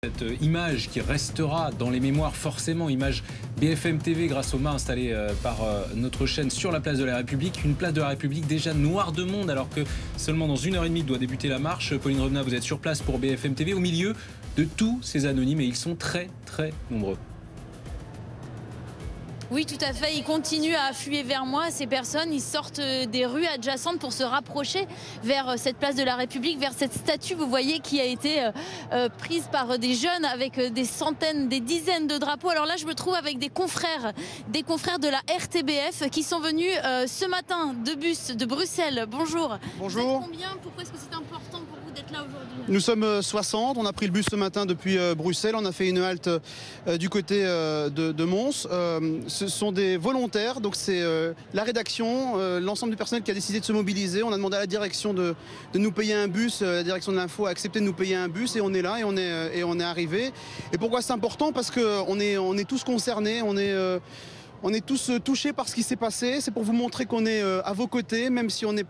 Cette image qui restera dans les mémoires forcément, image BFM TV grâce aux mâts installés par notre chaîne sur la place de la République. Une place de la République déjà noire de monde alors que seulement dans 1h30 doit débuter la marche. Pauline Revenat, vous êtes sur place pour BFM TV au milieu de tous ces anonymes et ils sont très nombreux. Oui, tout à fait. Ils continuent à affluer vers moi. Ces personnes, ils sortent des rues adjacentes pour se rapprocher vers cette place de la République, vers cette statue, vous voyez, qui a été prise par des jeunes avec des centaines, des dizaines de drapeaux. Alors là, je me trouve avec des confrères de la RTBF qui sont venus ce matin de bus de Bruxelles. Bonjour. Bonjour. Vous êtes combien? Pourquoi est-ce que c'est important pour vous d'être là aujourd'hui? Nous sommes 60, on a pris le bus ce matin depuis Bruxelles, on a fait une halte du côté de Mons. Ce sont des volontaires, donc c'est la rédaction, l'ensemble du personnel qui a décidé de se mobiliser. On a demandé à la direction de nous payer un bus, la direction de l'info a accepté de nous payer un bus et on est là et on est arrivé. Et pourquoi c'est important? Parce qu'on est tous concernés, on est tous touchés par ce qui s'est passé. C'est pour vous montrer qu'on est à vos côtés, même si on est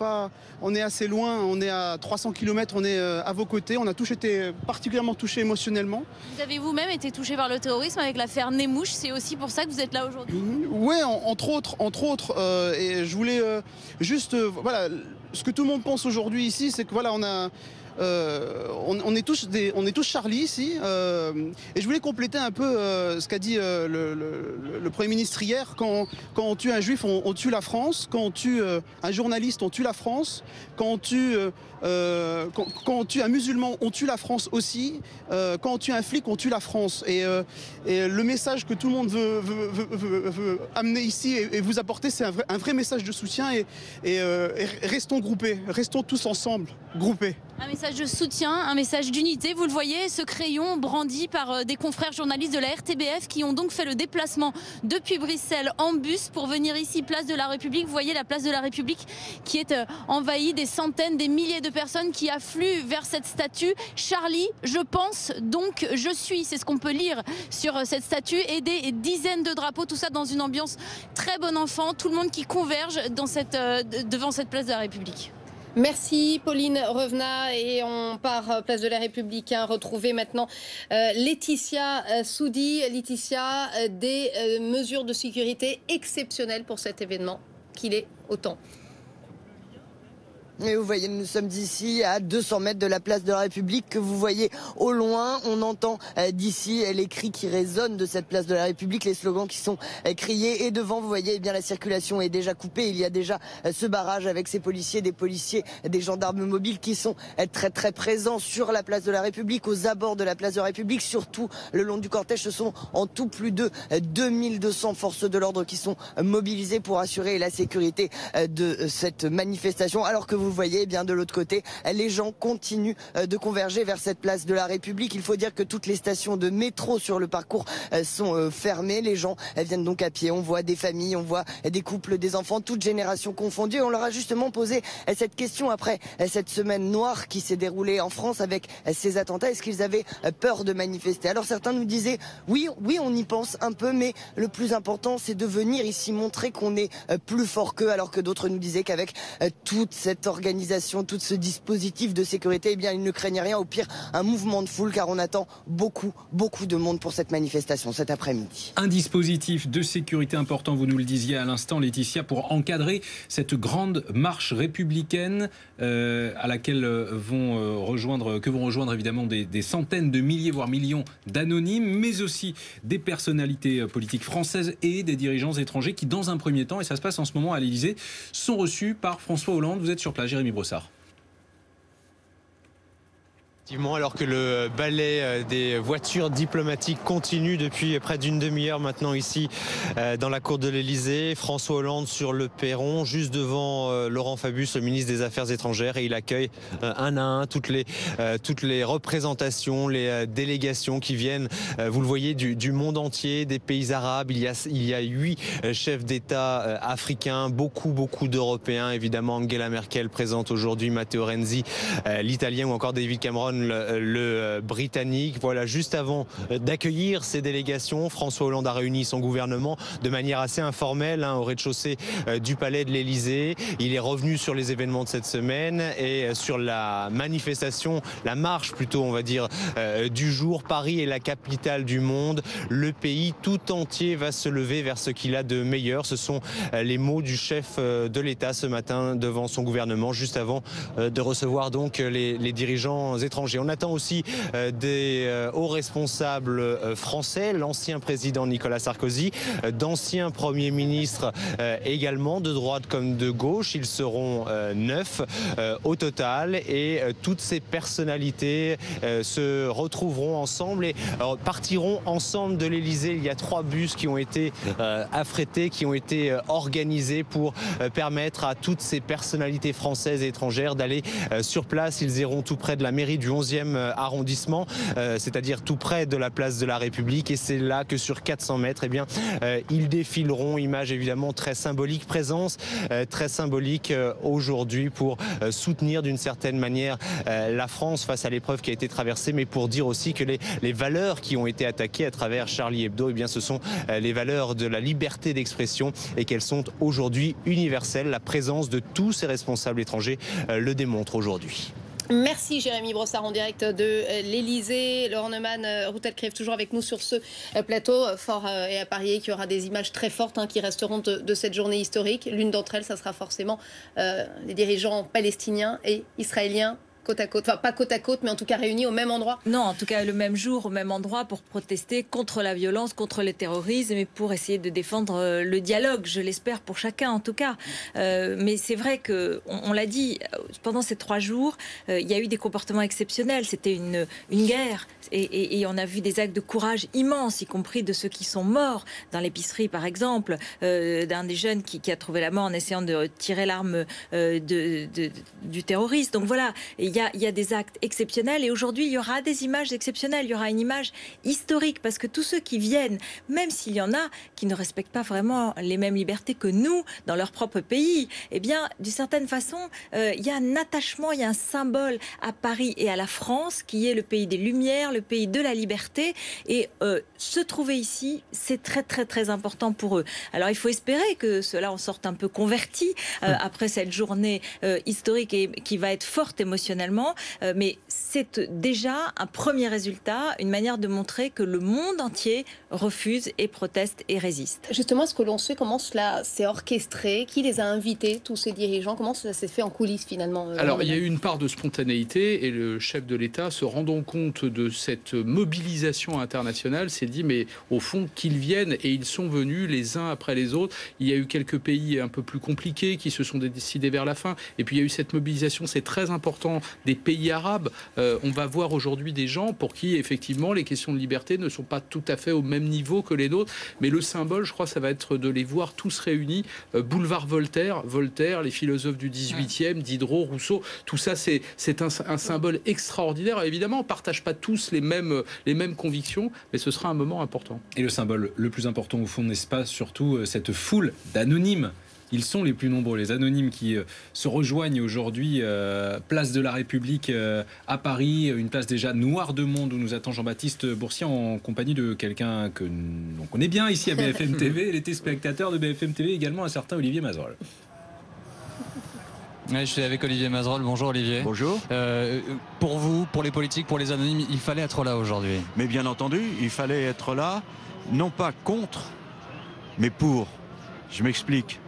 assez loin, on est à 300 km, on est à vos côtés. On a tous été particulièrement touchés émotionnellement. Vous avez vous-même été touché par le terrorisme avec l'affaire Nemouche. C'est aussi pour ça que vous êtes là aujourd'hui? Oui, entre autres. Et je voulais juste, voilà, ce que tout le monde pense aujourd'hui ici, c'est que voilà, on est tous Charlie ici, et je voulais compléter un peu ce qu'a dit le Premier ministre hier. Quand on tue un juif, on tue la France. Quand on tue un journaliste, on tue la France. Quand on tue un musulman, on tue la France aussi. Quand on tue un flic, on tue la France. Et le message que tout le monde veut amener ici et vous apporter, c'est un vrai message de soutien. Et restons groupés, restons tous ensemble, groupés. Un message de soutien, un message d'unité. Vous le voyez, ce crayon brandi par des confrères journalistes de la RTBF qui ont donc fait le déplacement depuis Bruxelles en bus pour venir ici, place de la République. Vous voyez la place de la République qui est envahie, des centaines, des milliers de personnes qui affluent vers cette statue. Charlie, je pense, donc je suis. C'est ce qu'on peut lire sur cette statue et des dizaines de drapeaux. Tout ça dans une ambiance très bon enfant. Tout le monde qui converge devant cette place de la République. Merci Pauline Revenat et on part place de la République. Retrouver maintenant Laetitia Soudi. Laetitia, des mesures de sécurité exceptionnelles pour cet événement qu'il est autant. Et vous voyez, nous sommes ici à 200 mètres de la place de la République que vous voyez au loin. On entend d'ici les cris qui résonnent de cette place de la République, les slogans qui sont criés. Et devant, vous voyez, eh bien, la circulation est déjà coupée. Il y a déjà ce barrage avec ces policiers, des gendarmes mobiles qui sont très présents sur la place de la République, aux abords de la place de la République, surtout le long du cortège. Ce sont en tout plus de 2200 forces de l'ordre qui sont mobilisées pour assurer la sécurité de cette manifestation. Alors que vous voyez, eh bien, de l'autre côté, les gens continuent de converger vers cette place de la République. Il faut dire que toutes les stations de métro sur le parcours sont fermées. Les gens viennent donc à pied. On voit des familles, on voit des couples, des enfants, toutes générations confondues. On leur a justement posé cette question après cette semaine noire qui s'est déroulée en France avec ces attentats. Est-ce qu'ils avaient peur de manifester? Alors certains nous disaient oui, on y pense un peu, mais le plus important, c'est de venir ici montrer qu'on est plus fort qu'eux, alors que d'autres nous disaient qu'avec toute cette organisation, tout ce dispositif de sécurité, eh bien, ils ne craignent rien, au pire un mouvement de foule, car on attend beaucoup de monde pour cette manifestation cet après-midi. Un dispositif de sécurité important, vous nous le disiez à l'instant, Laetitia, pour encadrer cette grande marche républicaine à laquelle vont rejoindre évidemment des centaines de milliers, voire millions d'anonymes, mais aussi des personnalités politiques françaises et des dirigeants étrangers qui, dans un premier temps, et ça se passe en ce moment à l'Élysée, sont reçus par François Hollande. Vous êtes sur place, Jérémy Brossard. Alors que le balai des voitures diplomatiques continue depuis près d'une demi-heure maintenant ici dans la cour de l'Elysée. François Hollande sur le perron, juste devant Laurent Fabius, le ministre des Affaires étrangères, et il accueille un à un toutes les représentations, les délégations qui viennent, vous le voyez, du monde entier, des pays arabes. Il y a 8 chefs d'État africains, beaucoup d'Européens, évidemment Angela Merkel présente aujourd'hui, Matteo Renzi, l'Italien, ou encore David Cameron, le britannique. Voilà, juste avant d'accueillir ces délégations, François Hollande a réuni son gouvernement de manière assez informelle au rez-de-chaussée du palais de l'Élysée. Il est revenu sur les événements de cette semaine et sur la manifestation, la marche plutôt on va dire du jour. Paris est la capitale du monde. Le pays tout entier va se lever vers ce qu'il a de meilleur. Ce sont les mots du chef de l'État ce matin devant son gouvernement, juste avant de recevoir donc les dirigeants étrangers. On attend aussi des hauts responsables français, l'ancien président Nicolas Sarkozy, d'anciens premiers ministres également, de droite comme de gauche. Ils seront 9 au total et toutes ces personnalités se retrouveront ensemble et partiront ensemble de l'Élysée. Il y a 3 bus qui ont été affrétés, qui ont été organisés pour permettre à toutes ces personnalités françaises et étrangères d'aller sur place. Ils iront tout près de la mairie du 11e arrondissement, c'est-à-dire tout près de la place de la République, et c'est là que sur 400 mètres, eh bien, ils défileront. Image évidemment très symbolique, présence très symbolique aujourd'hui pour soutenir d'une certaine manière la France face à l'épreuve qui a été traversée, mais pour dire aussi que les valeurs qui ont été attaquées à travers Charlie Hebdo, eh bien, ce sont les valeurs de la liberté d'expression et qu'elles sont aujourd'hui universelles. La présence de tous ces responsables étrangers le démontre aujourd'hui. Merci Jérémy Brossard en direct de l'Elysée. Laurent Neumann, Ruth Elkrief toujours avec nous sur ce plateau. Fort et à parier qu'il y aura des images très fortes qui resteront de cette journée historique. L'une d'entre elles, ça sera forcément les dirigeants palestiniens et israéliens côte à côte, enfin pas côte à côte, mais en tout cas réunis au même endroit. Non, en tout cas le même jour, au même endroit, pour protester contre la violence, contre le terrorisme et pour essayer de défendre le dialogue, je l'espère pour chacun en tout cas. Mais c'est vrai que, on l'a dit, pendant ces 3 jours, il y a eu des comportements exceptionnels. C'était une guerre et on a vu des actes de courage immenses, y compris de ceux qui sont morts dans l'épicerie par exemple, d'un des jeunes qui a trouvé la mort en essayant de tirer l'arme du terroriste. Donc voilà, il y a des actes exceptionnels et aujourd'hui il y aura des images exceptionnelles, il y aura une image historique parce que tous ceux qui viennent, même s'il y en a qui ne respectent pas vraiment les mêmes libertés que nous dans leur propre pays, eh bien d'une certaine façon il y a un attachement, il y a un symbole à Paris et à la France qui est le pays des Lumières, le pays de la liberté et se trouver ici c'est très très très important pour eux. Alors il faut espérer que cela en sorte un peu converti après cette journée historique et qui va être forte émotionnellement. Mais c'est déjà un premier résultat, une manière de montrer que le monde entier refuse et proteste et résiste. Justement, est-ce que l'on sait comment cela s'est orchestré? Qui les a invités, tous ces dirigeants? Comment ça s'est fait en coulisses finalement? Alors, il y a eu une part de spontanéité et le chef de l'État, se rendant compte de cette mobilisation internationale, s'est dit, mais au fond, qu'ils viennent, et ils sont venus les uns après les autres. Il y a eu quelques pays un peu plus compliqués qui se sont décidés vers la fin. Et puis, il y a eu cette mobilisation, c'est très important, des pays arabes. On va voir aujourd'hui des gens pour qui, effectivement, les questions de liberté ne sont pas tout à fait au même niveau que les nôtres. Mais le symbole, je crois, ça va être de les voir tous réunis. Boulevard Voltaire, les philosophes du 18e, Diderot, Rousseau, tout ça, c'est un symbole extraordinaire. Évidemment, on ne partage pas tous les mêmes convictions, mais ce sera un moment important. Et le symbole le plus important, au fond, n'est-ce pas surtout cette foule d'anonymes? Ils sont les plus nombreux, les anonymes qui se rejoignent aujourd'hui, place de la République à Paris, une place déjà noire de monde où nous attend Jean-Baptiste Boursier en compagnie de quelqu'un que l'on connaît bien ici à BFM TV, les téléspectateurs de BFM TV, également un certain Olivier Mazerolle. Ouais, je suis avec Olivier Mazerolle. Bonjour Olivier. Bonjour. Pour vous, pour les politiques, pour les anonymes, il fallait être là aujourd'hui. Mais bien entendu, il fallait être là, non pas contre, mais pour. Je m'explique.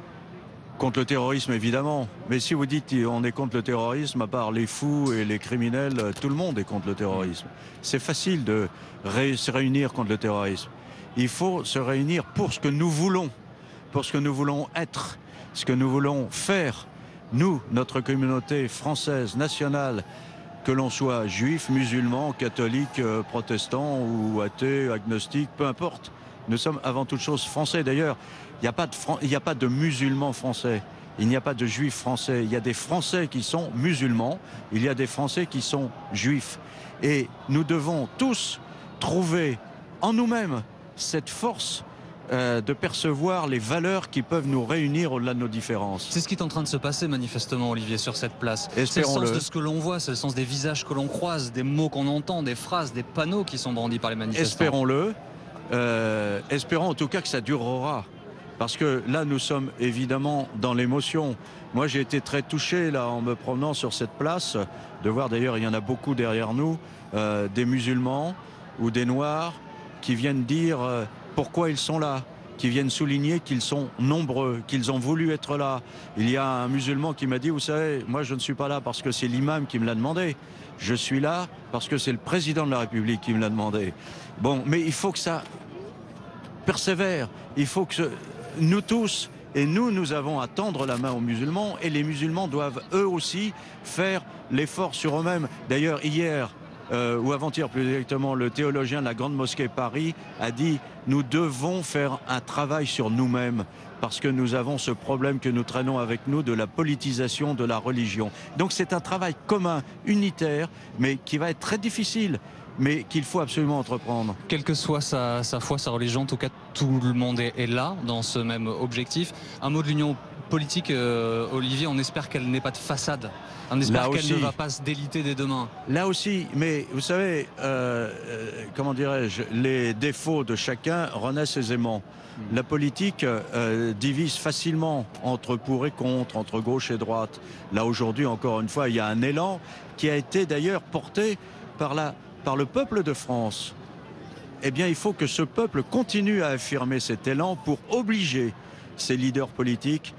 Contre le terrorisme, évidemment. Mais si vous dites on est contre le terrorisme, à part les fous et les criminels, tout le monde est contre le terrorisme. C'est facile de se réunir contre le terrorisme. Il faut se réunir pour ce que nous voulons être, ce que nous voulons faire. Nous, notre communauté française, nationale, que l'on soit juif, musulman, catholique, protestant ou athée, agnostique, peu importe. Nous sommes avant toute chose français. D'ailleurs, il n'y a pas de musulmans français. Il n'y a pas de juifs français. Il y a des Français qui sont musulmans. Il y a des Français qui sont juifs. Et nous devons tous trouver en nous-mêmes cette force de percevoir les valeurs qui peuvent nous réunir au-delà de nos différences. C'est ce qui est en train de se passer manifestement, Olivier, sur cette place. C'est le sens de ce que l'on voit, c'est le sens des visages que l'on croise, des mots qu'on entend, des phrases, des panneaux qui sont brandis par les manifestants. Espérons-le. Espérons en tout cas que ça durera. Parce que là, nous sommes évidemment dans l'émotion. Moi, j'ai été très touché là en me promenant sur cette place, de voir d'ailleurs, il y en a beaucoup derrière nous, des musulmans ou des noirs qui viennent dire pourquoi ils sont là, qui viennent souligner qu'ils sont nombreux, qu'ils ont voulu être là. Il y a un musulman qui m'a dit, vous savez, moi je ne suis pas là parce que c'est l'imam qui me l'a demandé. Je suis là parce que c'est le président de la République qui me l'a demandé. Bon, mais il faut que ça persévère. Il faut que nous tous, et nous avons à tendre la main aux musulmans, et les musulmans doivent eux aussi faire l'effort sur eux-mêmes. D'ailleurs, hier, ou avant-hier plus exactement, le théologien de la Grande Mosquée Paris a dit « Nous devons faire un travail sur nous-mêmes » parce que nous avons ce problème que nous traînons avec nous de la politisation de la religion. Donc c'est un travail commun, unitaire, mais qui va être très difficile, mais qu'il faut absolument entreprendre. Quelle que soit sa foi, sa religion, en tout cas tout le monde est là dans ce même objectif. Un mot de l'union politique, Olivier, on espère qu'elle n'ait pas de façade. On espère qu'elle ne va pas se déliter dès demain. Là aussi, mais vous savez, comment dirais-je, les défauts de chacun renaissent aisément. La politique divise facilement entre pour et contre, entre gauche et droite. Là aujourd'hui, encore une fois, il y a un élan qui a été d'ailleurs porté par le peuple de France. Eh bien, il faut que ce peuple continue à affirmer cet élan pour obliger ses leaders politiques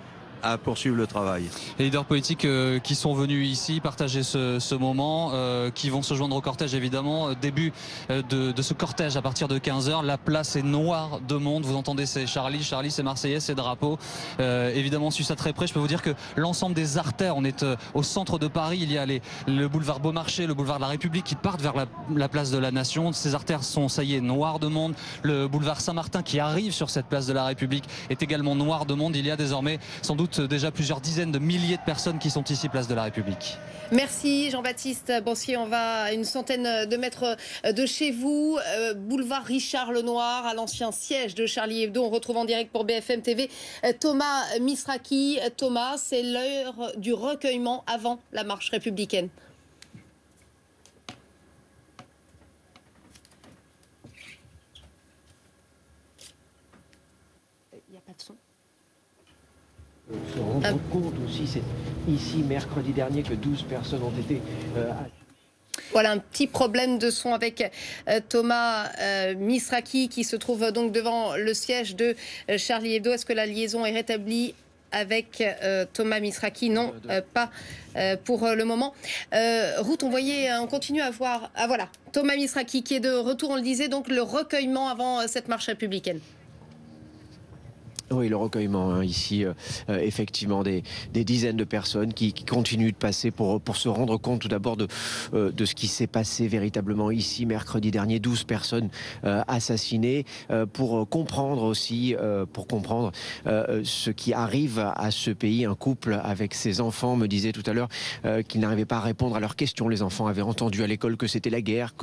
à poursuivre le travail. Les leaders politiques qui sont venus ici partager ce moment, qui vont se joindre au cortège évidemment. Début de ce cortège à partir de 15 h. La place est noire de monde. Vous entendez, c'est Charlie, c'est Marseillais, c'est drapeau. Évidemment, on suit ça très près. Je peux vous dire que l'ensemble des artères, on est au centre de Paris. Il y a le boulevard Beaumarchais, le boulevard de la République qui partent vers la place de la Nation. Ces artères sont, ça y est, noires de monde. Le boulevard Saint-Martin qui arrive sur cette place de la République est également noir de monde. Il y a désormais sans doute déjà plusieurs dizaines de milliers de personnes qui sont ici place de la République. Merci Jean-Baptiste Bossier. On va à une centaine de mètres de chez vous, boulevard Richard Lenoir, à l'ancien siège de Charlie Hebdo. On retrouve en direct pour BFM TV Thomas Misraki. Thomas, c'est l'heure du recueillement avant la marche républicaine. Il n'y a pas de son. Se rendre compte aussi, c'est ici mercredi dernier que 12 personnes ont été... Voilà un petit problème de son avec Thomas Misraki qui se trouve donc devant le siège de Charlie Hebdo. Est-ce que la liaison est rétablie avec Thomas Misraki? Non, pas pour le moment. Ruth, on continue à voir... Ah voilà, Thomas Misraki qui est de retour, on le disait, donc le recueillement avant cette marche républicaine. Oui, le recueillement, ici, effectivement, des dizaines de personnes qui continuent de passer pour se rendre compte tout d'abord de ce qui s'est passé véritablement ici, mercredi dernier, 12 personnes assassinées, pour comprendre aussi, ce qui arrive à ce pays. Un couple avec ses enfants me disait tout à l'heure qu'il n'arrivait pas à répondre à leurs questions. Les enfants avaient entendu à l'école que c'était la guerre,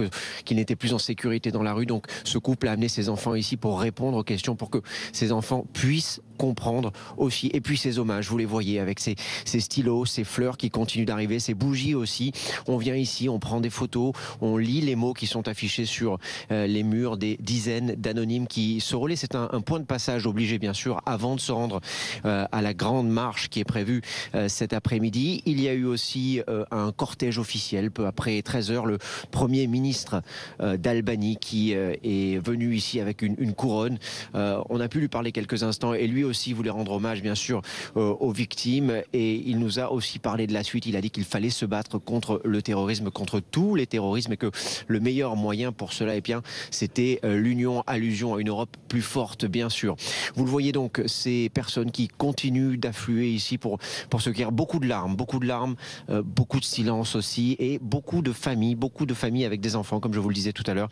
qu'ils n'étaient plus en sécurité dans la rue. Donc ce couple a amené ses enfants ici pour répondre aux questions, pour que ces enfants puissent comprendre aussi. Et puis ces hommages, vous les voyez avec ces stylos, ces fleurs qui continuent d'arriver, ces bougies aussi. On vient ici, on prend des photos, on lit les mots qui sont affichés sur les murs, des dizaines d'anonymes qui se relaient. C'est un point de passage obligé, bien sûr, avant de se rendre à la grande marche qui est prévue cet après-midi. Il y a eu aussi un cortège officiel, peu après 13 h, le Premier ministre d'Albanie qui est venu ici avec une couronne. On a pu lui parler quelques instants et lui aussi voulait rendre hommage, bien sûr, aux victimes, et il nous a aussi parlé de la suite. Il a dit qu'il fallait se battre contre le terrorisme, contre tous les terrorismes, et que le meilleur moyen pour cela, eh bien, c'était l'union, allusion à une Europe plus forte, bien sûr. Vous le voyez donc, ces personnes qui continuent d'affluer ici pour se cueillir. Beaucoup de larmes, beaucoup de silence aussi, et beaucoup de familles avec des enfants, comme je vous le disais tout à l'heure,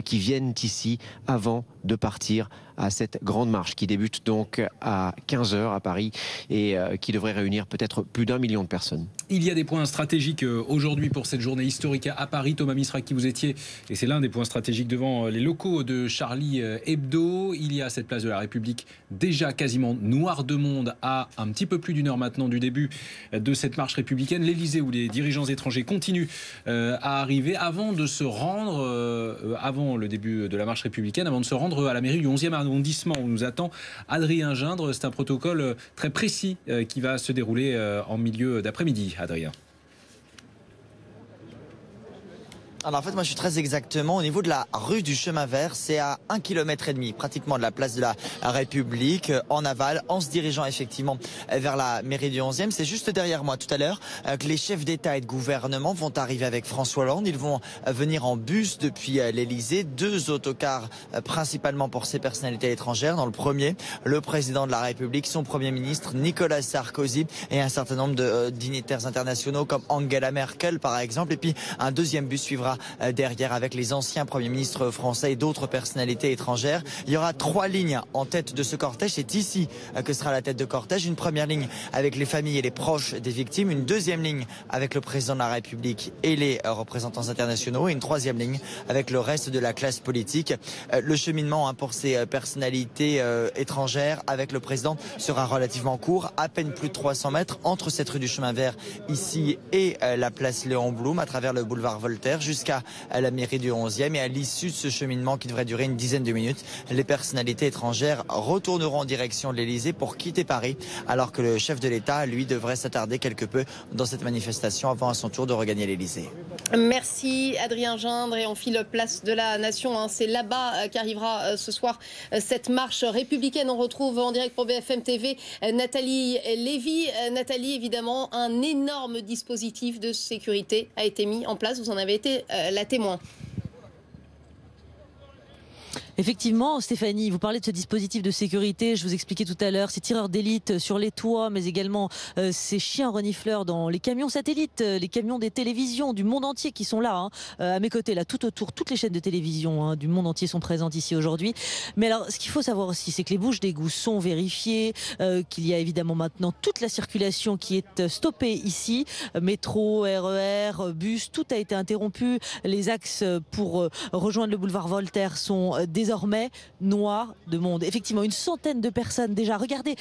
qui viennent ici avant de partir à cette grande marche qui débute donc à 15 h à Paris et qui devrait réunir peut-être plus d'1 million de personnes. Il y a des points stratégiques aujourd'hui pour cette journée historique à Paris. Thomas Misraki, vous étiez, et c'est l'un des points stratégiques devant les locaux de Charlie Hebdo. Il y a cette place de la République déjà quasiment noire de monde à un petit peu plus d'une heure maintenant du début de cette marche républicaine. L'Élysée où les dirigeants étrangers continuent à arriver avant de se rendre, avant le début de la marche républicaine, avant de se rendre à la mairie du 11e arrondissement où nous attend Adrien Gindre. C'est un protocole très précis qui va se dérouler en milieu d'après-midi. Adrien. Alors en fait, moi je suis très exactement au niveau de la rue du Chemin Vert. C'est à 1,5 km pratiquement de la place de la République, en aval, en se dirigeant effectivement vers la mairie du 11e. C'est juste derrière moi tout à l'heure que les chefs d'État et de gouvernement vont arriver avec François Hollande. Ils vont venir en bus depuis l'Élysée. 2 autocars principalement pour ces personnalités étrangères. Dans le premier, le président de la République, son Premier ministre Nicolas Sarkozy et un certain nombre de dignitaires internationaux comme Angela Merkel par exemple. Et puis un deuxième bus suivra derrière avec les anciens premiers ministres français et d'autres personnalités étrangères. Il y aura 3 lignes en tête de ce cortège. C'est ici que sera la tête de cortège. Une première ligne avec les familles et les proches des victimes. Une deuxième ligne avec le président de la République et les représentants internationaux. Et une troisième ligne avec le reste de la classe politique. Le cheminement pour ces personnalités étrangères avec le président sera relativement court. À peine plus de 300 mètres entre cette rue du Chemin Vert ici et la place Léon Blum à travers le boulevard Voltaire jusqu'à la mairie du 11e. Et à l'issue de ce cheminement qui devrait durer une dizaine de minutes, les personnalités étrangères retourneront en direction de l'Élysée pour quitter Paris, alors que le chef de l'État, lui, devrait s'attarder quelque peu dans cette manifestation avant à son tour de regagner l'Élysée. Merci Adrien Gindre et on file place de la Nation. C'est là-bas qu'arrivera ce soir cette marche républicaine. On retrouve en direct pour BFM TV Nathalie Lévy. Nathalie, évidemment, un énorme dispositif de sécurité a été mis en place. Vous en avez été la témoin. Effectivement, Stéphanie, vous parlez de ce dispositif de sécurité. Je vous expliquais tout à l'heure ces tireurs d'élite sur les toits, mais également ces chiens renifleurs dans les camions satellites, les camions des télévisions du monde entier qui sont là, à mes côtés, là, tout autour. Toutes les chaînes de télévision du monde entier sont présentes ici aujourd'hui. Mais alors, ce qu'il faut savoir aussi, c'est que les bouches d'égout sont vérifiées, qu'il y a évidemment maintenant toute la circulation qui est stoppée ici. Métro, RER, bus, tout a été interrompu. Les axes pour rejoindre le boulevard Voltaire sont désormais noirs de monde. Effectivement, une centaine de personnes déjà. Regardez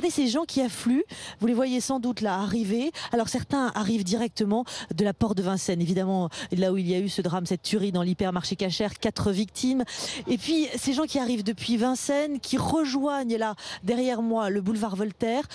ces gens qui affluent. Vous les voyez sans doute là arriver. Alors certains arrivent directement de la porte de Vincennes, évidemment, là où il y a eu ce drame, cette tuerie dans l'hypermarché Cacher, 4 victimes. Et puis ces gens qui arrivent depuis Vincennes, qui rejoignent là derrière moi le boulevard Voltaire,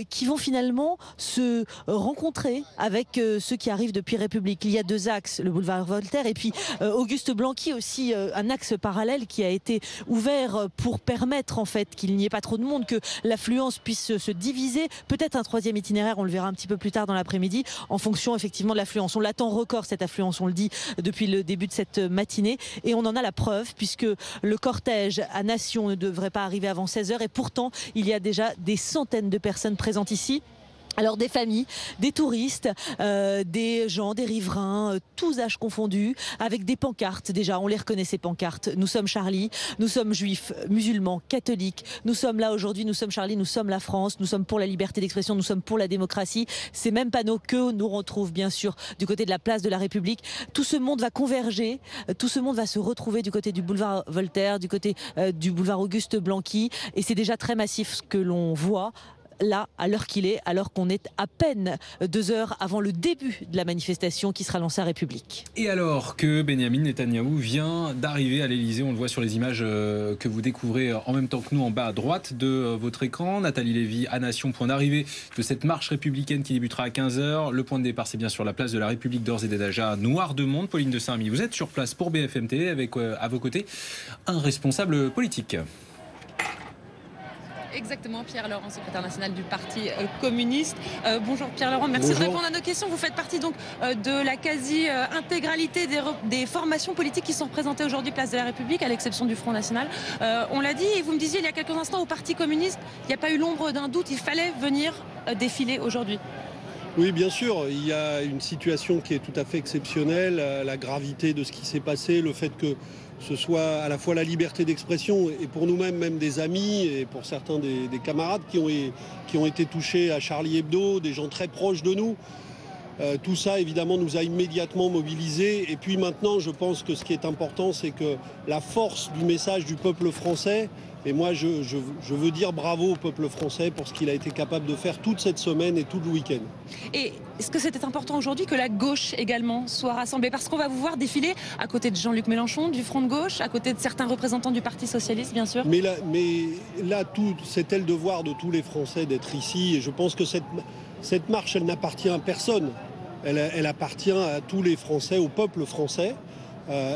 qui vont finalement se rencontrer avec ceux qui arrivent depuis République. Il y a 2 axes, le boulevard Voltaire et puis Auguste Blanqui aussi, un axe parallèle qui a été ouvert pour permettre en fait qu'il n'y ait pas trop de monde, que l'affluence puisse se diviser. Peut-être un 3e itinéraire, on le verra un petit peu plus tard dans l'après-midi, en fonction effectivement de l'affluence. On l'attend record cette affluence, on le dit depuis le début de cette matinée, et on en a la preuve puisque le cortège à Nation ne devrait pas arriver avant 16h et pourtant il y a déjà des centaines de personnes présentes ici. Alors des familles, des touristes, des gens, des riverains, tous âges confondus, avec des pancartes. Déjà, on les reconnaît ces pancartes. Nous sommes Charlie, nous sommes juifs, musulmans, catholiques. Nous sommes là aujourd'hui, nous sommes Charlie, nous sommes la France, nous sommes pour la liberté d'expression, nous sommes pour la démocratie. Ces mêmes panneaux que nous retrouvons bien sûr du côté de la place de la République. Tout ce monde va converger, tout ce monde va se retrouver du côté du boulevard Voltaire, du côté du boulevard Auguste Blanqui. Et c'est déjà très massif ce que l'on voit là, à l'heure qu'il est, alors qu'on est à peine 2 heures avant le début de la manifestation qui sera lancée à République. Et alors que Benyamin Netanyahou vient d'arriver à l'Élysée, on le voit sur les images que vous découvrez en même temps que nous en bas à droite de votre écran. Nathalie Lévy à Nation, point d'arrivée de cette marche républicaine qui débutera à 15h. Le point de départ, c'est bien sûr la place de la République, d'ores et déjà noire de monde. Pauline de Saint-Remy, vous êtes sur place pour BFM TV avec à vos côtés un responsable politique. Exactement, Pierre Laurent, secrétaire national du Parti communiste. Bonjour Pierre Laurent, merci de répondre à nos questions. Vous faites partie donc de la quasi-intégralité des formations politiques qui sont représentées aujourd'hui place de la République, à l'exception du Front National. On l'a dit, et vous me disiez il y a quelques instants, au Parti communiste, il n'y a pas eu l'ombre d'un doute, il fallait venir défiler aujourd'hui. Oui, bien sûr, il y a une situation qui est tout à fait exceptionnelle, la gravité de ce qui s'est passé, le fait que ce soit à la fois la liberté d'expression et pour nous-mêmes, même des amis et pour certains des camarades qui ont été touchés à Charlie Hebdo, des gens très proches de nous. Tout ça, évidemment, nous a immédiatement mobilisés. Et puis maintenant, je pense que ce qui est important, c'est que la force du message du peuple français, et moi, je veux dire bravo au peuple français pour ce qu'il a été capable de faire toute cette semaine et tout le week-end. Et est-ce que c'était important aujourd'hui que la gauche également soit rassemblée? Parce qu'on va vous voir défiler à côté de Jean-Luc Mélenchon, du Front de gauche, à côté de certains représentants du Parti socialiste, bien sûr. Mais là c'était le devoir de tous les Français d'être ici. Et je pense que cette marche, elle n'appartient à personne. Elle appartient à tous les Français, au peuple français.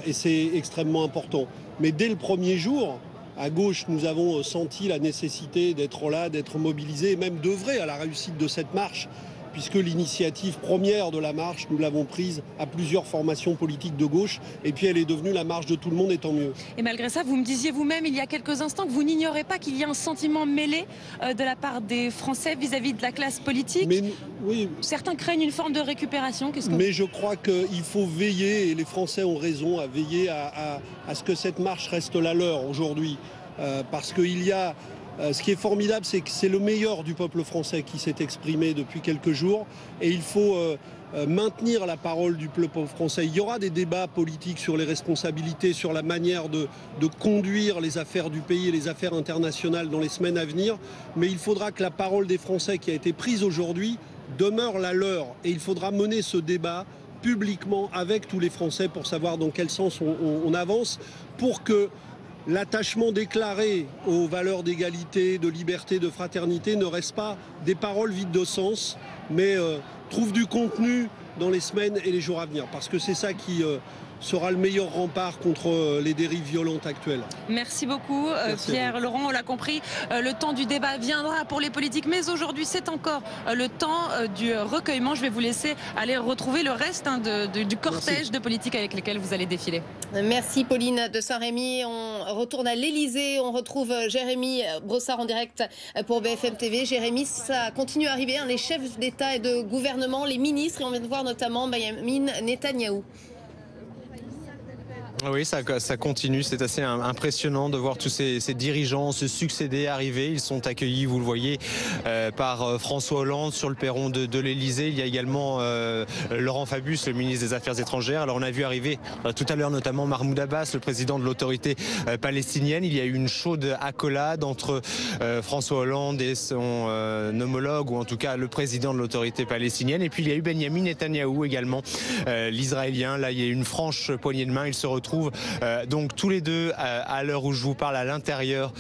Et c'est extrêmement important. Mais dès le premier jour, à gauche, nous avons senti la nécessité d'être là, d'être mobilisés, et même d'œuvrer à la réussite de cette marche, puisque l'initiative première de la marche, nous l'avons prise à plusieurs formations politiques de gauche, et puis elle est devenue la marche de tout le monde, et tant mieux. Et malgré ça, vous me disiez vous-même il y a quelques instants que vous n'ignorez pas qu'il y a un sentiment mêlé de la part des Français vis-à-vis de la classe politique. Oui. Certains craignent une forme de récupération. Mais je crois qu'il faut veiller, et les Français ont raison, à veiller à ce que cette marche reste la leur aujourd'hui. Parce qu'il y a... Ce qui est formidable, c'est que c'est le meilleur du peuple français qui s'est exprimé depuis quelques jours. Et il faut maintenir la parole du peuple français. Il y aura des débats politiques sur les responsabilités, sur la manière de conduire les affaires du pays et les affaires internationales dans les semaines à venir. Mais il faudra que la parole des Français qui a été prise aujourd'hui demeure la leur. Et il faudra mener ce débat publiquement avec tous les Français pour savoir dans quel sens on avance, pour que l'attachement déclaré aux valeurs d'égalité, de liberté, de fraternité ne reste pas des paroles vides de sens, mais trouve du contenu dans les semaines et les jours à venir. Parce que c'est ça qui sera le meilleur rempart contre les dérives violentes actuelles. Merci beaucoup Pierre Laurent, on l'a compris, le temps du débat viendra pour les politiques, mais aujourd'hui c'est encore le temps du recueillement. Je vais vous laisser aller retrouver le reste du cortège de politiques avec lesquels vous allez défiler. Merci Pauline de Saint-Rémy. On retourne à l'Elysée, on retrouve Jérémy Brossard en direct pour BFM TV. Jérémy, ça continue à arriver, les chefs d'État et de gouvernement, les ministres, et on vient de voir notamment Benjamin Netanyahou. Oui, ça continue. C'est assez impressionnant de voir tous ces dirigeants se succéder, arriver. Ils sont accueillis, vous le voyez, par François Hollande sur le perron de l'Elysée. Il y a également Laurent Fabius, le ministre des Affaires étrangères. Alors on a vu arriver tout à l'heure notamment Mahmoud Abbas, le président de l'autorité palestinienne. Il y a eu une chaude accolade entre François Hollande et son homologue, ou en tout cas le président de l'autorité palestinienne. Et puis il y a eu Benjamin Netanyahou également, l'Israélien. Là, il y a eu une franche poignée de main. Ils se retrouvent donc tous les deux à l'heure où je vous parle à l'intérieur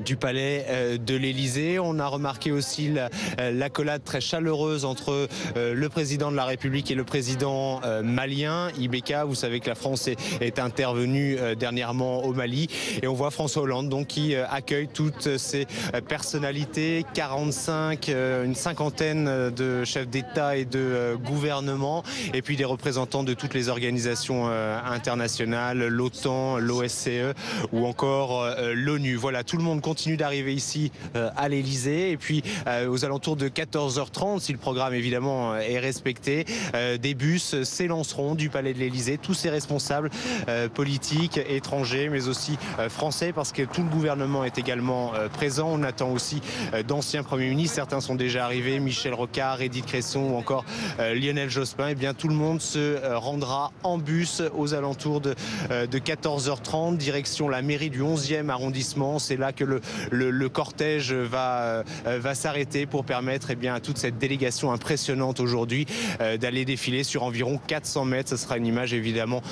du palais de l'Elysée. On a remarqué aussi l'accolade très chaleureuse entre le président de la République et le président malien, Ibeka. Vous savez que la France est intervenue dernièrement au Mali, et on voit François Hollande donc qui accueille toutes ces personnalités, 45, une cinquantaine de chefs d'État et de gouvernement, et puis des représentants de toutes les organisations internationales, l'OTAN, l'OSCE ou encore l'ONU. Voilà, tout le monde continue d'arriver ici à l'Elysée, et puis aux alentours de 14h30, si le programme évidemment est respecté, des bus s'élanceront du palais de l'Elysée, tous ces responsables politiques, étrangers, mais aussi français, parce que tout le gouvernement est également présent. On attend aussi d'anciens premiers ministres, certains sont déjà arrivés, Michel Rocard, Edith Cresson ou encore Lionel Jospin. Et bien tout le monde se rendra en bus aux alentours de 14h30, direction la mairie du 11e arrondissement. C'est là que le cortège va s'arrêter pour permettre à toute cette délégation impressionnante aujourd'hui d'aller défiler sur environ 400 mètres. Ce sera une image évidemment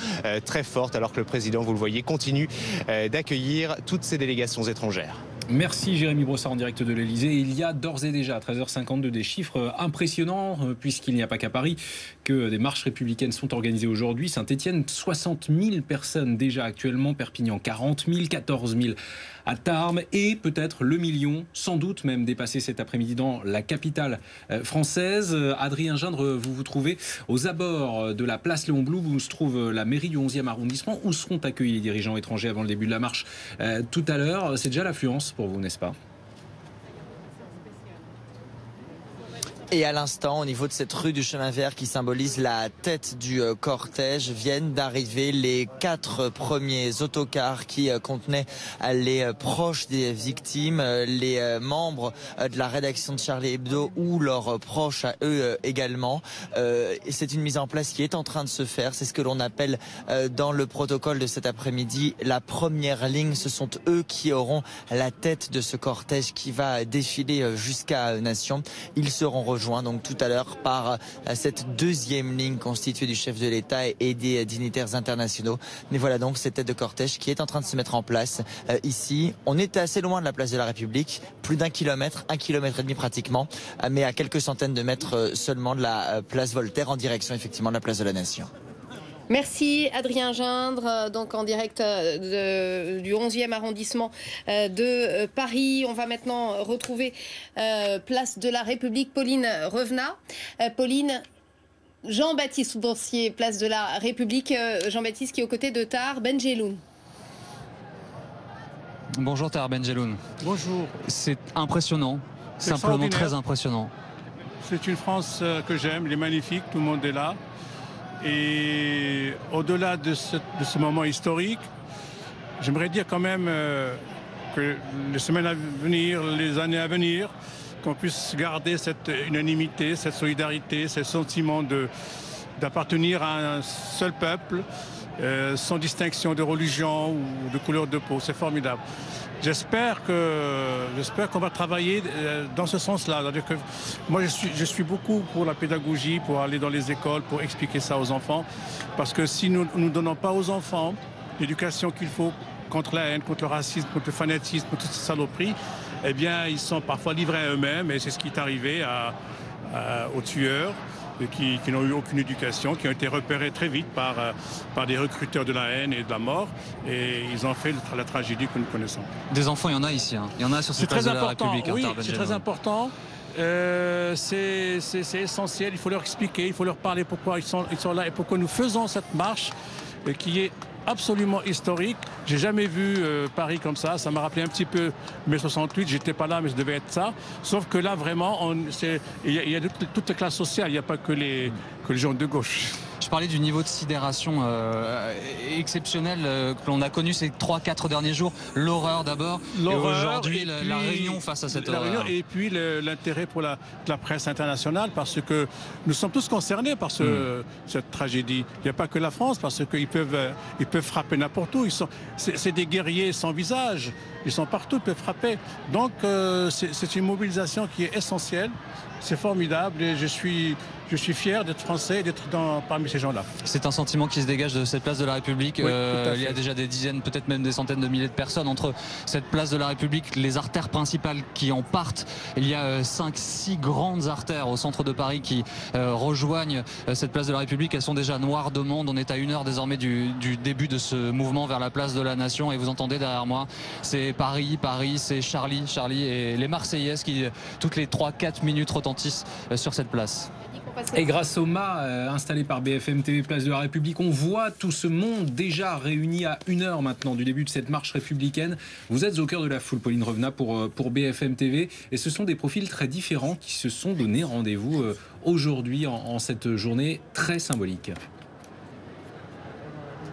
très forte, alors que le président, vous le voyez, continue d'accueillir toutes ces délégations étrangères. Merci Jérémy Brossard en direct de l'Elysée. Il y a d'ores et déjà à 13h52 des chiffres impressionnants, puisqu'il n'y a pas qu'à Paris que des marches républicaines sont organisées aujourd'hui. Saint-Étienne, 60 000 personnes déjà actuellement, Perpignan 40 000, 14 000 à Tarbes, et peut-être le million, sans doute même dépassé cet après-midi dans la capitale française. Adrien Gindre, vous vous trouvez aux abords de la place Léon Blum, où se trouve la mairie du 11e arrondissement, où seront accueillis les dirigeants étrangers avant le début de la marche tout à l'heure. C'est déjà l'affluence pour vous, n'est-ce pas ? Et à l'instant, au niveau de cette rue du chemin vert qui symbolise la tête du cortège, viennent d'arriver les 4 premiers autocars qui contenaient les proches des victimes, les membres de la rédaction de Charlie Hebdo ou leurs proches à eux également. C'est une mise en place qui est en train de se faire. C'est ce que l'on appelle dans le protocole de cet après-midi la première ligne. Ce sont eux qui auront la tête de ce cortège qui va défiler jusqu'à Nation. Ils seront rejoint donc tout à l'heure par cette deuxième ligne constituée du chef de l'État et des dignitaires internationaux. Mais voilà donc cette tête de cortège qui est en train de se mettre en place ici. On était assez loin de la place de la République, plus d'1 kilomètre, 1,5 kilomètre pratiquement, mais à quelques centaines de mètres seulement de la place Voltaire, en direction effectivement de la place de la Nation. Merci Adrien Gindre, donc en direct du 11e arrondissement de Paris. On va maintenant retrouver place de la République, Pauline Revenat. Pauline, Jean-Baptiste Boursier, place de la République. Jean-Baptiste qui est aux côtés de Tahar Benjeloun. Bonjour Tahar Benjeloun. Bonjour. C'est impressionnant, simplement très impressionnant. C'est une France que j'aime, elle est magnifique, tout le monde est là. Et au-delà de ce moment historique, j'aimerais dire quand même que les semaines à venir, les années à venir, qu'on puisse garder cette unanimité, cette solidarité, ce sentiment d'appartenir à un seul peuple, sans distinction de religion ou de couleur de peau. C'est formidable. J'espère qu'on va travailler dans ce sens-là. Moi, je suis beaucoup pour la pédagogie, pour aller dans les écoles, pour expliquer ça aux enfants. Parce que si nous ne donnons pas aux enfants l'éducation qu'il faut contre la haine, contre le racisme, contre le fanatisme, contre toutes ces saloperies, eh bien, ils sont parfois livrés à eux-mêmes. Et c'est ce qui est arrivé aux tueurs. Qui n'ont eu aucune éducation, qui ont été repérés très vite par des recruteurs de la haine et de la mort, et ils ont fait la tragédie que nous connaissons. Des enfants, il y en a ici, hein. Il y en a sur cette place de la République. Oui, c'est très important. C'est essentiel, il faut leur expliquer, il faut leur parler pourquoi ils sont là et pourquoi nous faisons cette marche qui est absolument historique. J'ai jamais vu Paris comme ça. Ça m'a rappelé un petit peu mai 68. J'étais pas là, mais je devais être ça. Sauf que là, vraiment, il y a toutes les classes sociales. Il n'y a pas que les gens de gauche. Je parlais du niveau de sidération exceptionnel que l'on a connu ces 3-4 derniers jours. L'horreur d'abord, et aujourd'hui la réunion face à cette horreur. Et puis l'intérêt pour la presse internationale, parce que nous sommes tous concernés par cette tragédie. Il n'y a pas que la France, parce qu'ils peuvent frapper n'importe où. C'est des guerriers sans visage. Ils sont partout, ils peuvent frapper. Donc c'est une mobilisation qui est essentielle. C'est formidable et je suis fier d'être français et d'être parmi ces gens-là. C'est un sentiment qui se dégage de cette place de la République. Oui, il y a déjà des dizaines, peut-être même des centaines de milliers de personnes entre cette place de la République, les artères principales qui en partent. Il y a 5-6 grandes artères au centre de Paris qui rejoignent cette place de la République. Elles sont déjà noires de monde. On est à 1 heure désormais du début de ce mouvement vers la place de la Nation. Et vous entendez derrière moi, c'est Paris, c'est Charlie et les Marseillaises qui, toutes les 3-4 minutes, retentissent sur cette place. Et grâce au mât installé par BFM TV Place de la République, on voit tout ce monde déjà réuni à 1 heure maintenant du début de cette marche républicaine. Vous êtes au cœur de la foule, Pauline Revenat, pour BFM TV. Et ce sont des profils très différents qui se sont donné rendez-vous aujourd'hui en cette journée très symbolique.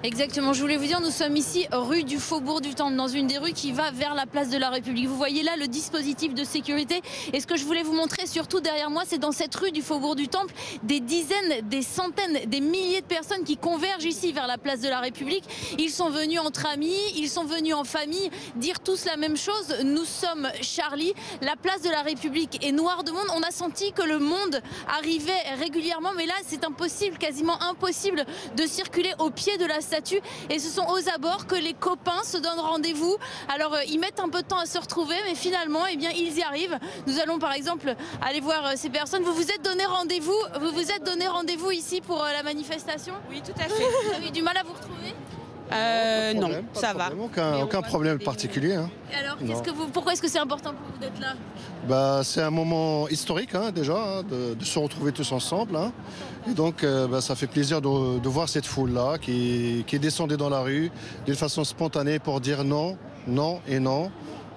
Exactement, je voulais vous dire, nous sommes ici rue du Faubourg du Temple, dans une des rues qui va vers la place de la République. Vous voyez là le dispositif de sécurité, et ce que je voulais vous montrer surtout derrière moi, c'est dans cette rue du Faubourg du Temple, des dizaines, des centaines, des milliers de personnes qui convergent ici vers la place de la République. Ils sont venus entre amis, ils sont venus en famille, dire tous la même chose, nous sommes Charlie, la place de la République est noire de monde. On a senti que le monde arrivait régulièrement, mais là c'est impossible, quasiment impossible de circuler au pied de la statue, et ce sont aux abords que les copains se donnent rendez-vous. Alors ils mettent un peu de temps à se retrouver, mais finalement eh bien, ils y arrivent. Nous allons par exemple aller voir ces personnes. Vous vous êtes donné rendez-vous ici pour la manifestation? Oui, tout à fait. Vous avez eu du mal à vous retrouver? Non, ça va. Aucun problème particulier. Hein. Et alors, pourquoi est-ce que c'est important pour vous d'être là? C'est un moment historique déjà, de se retrouver tous ensemble. Hein. Et donc ça fait plaisir de voir cette foule-là qui est descendue dans la rue d'une façon spontanée pour dire non, non et non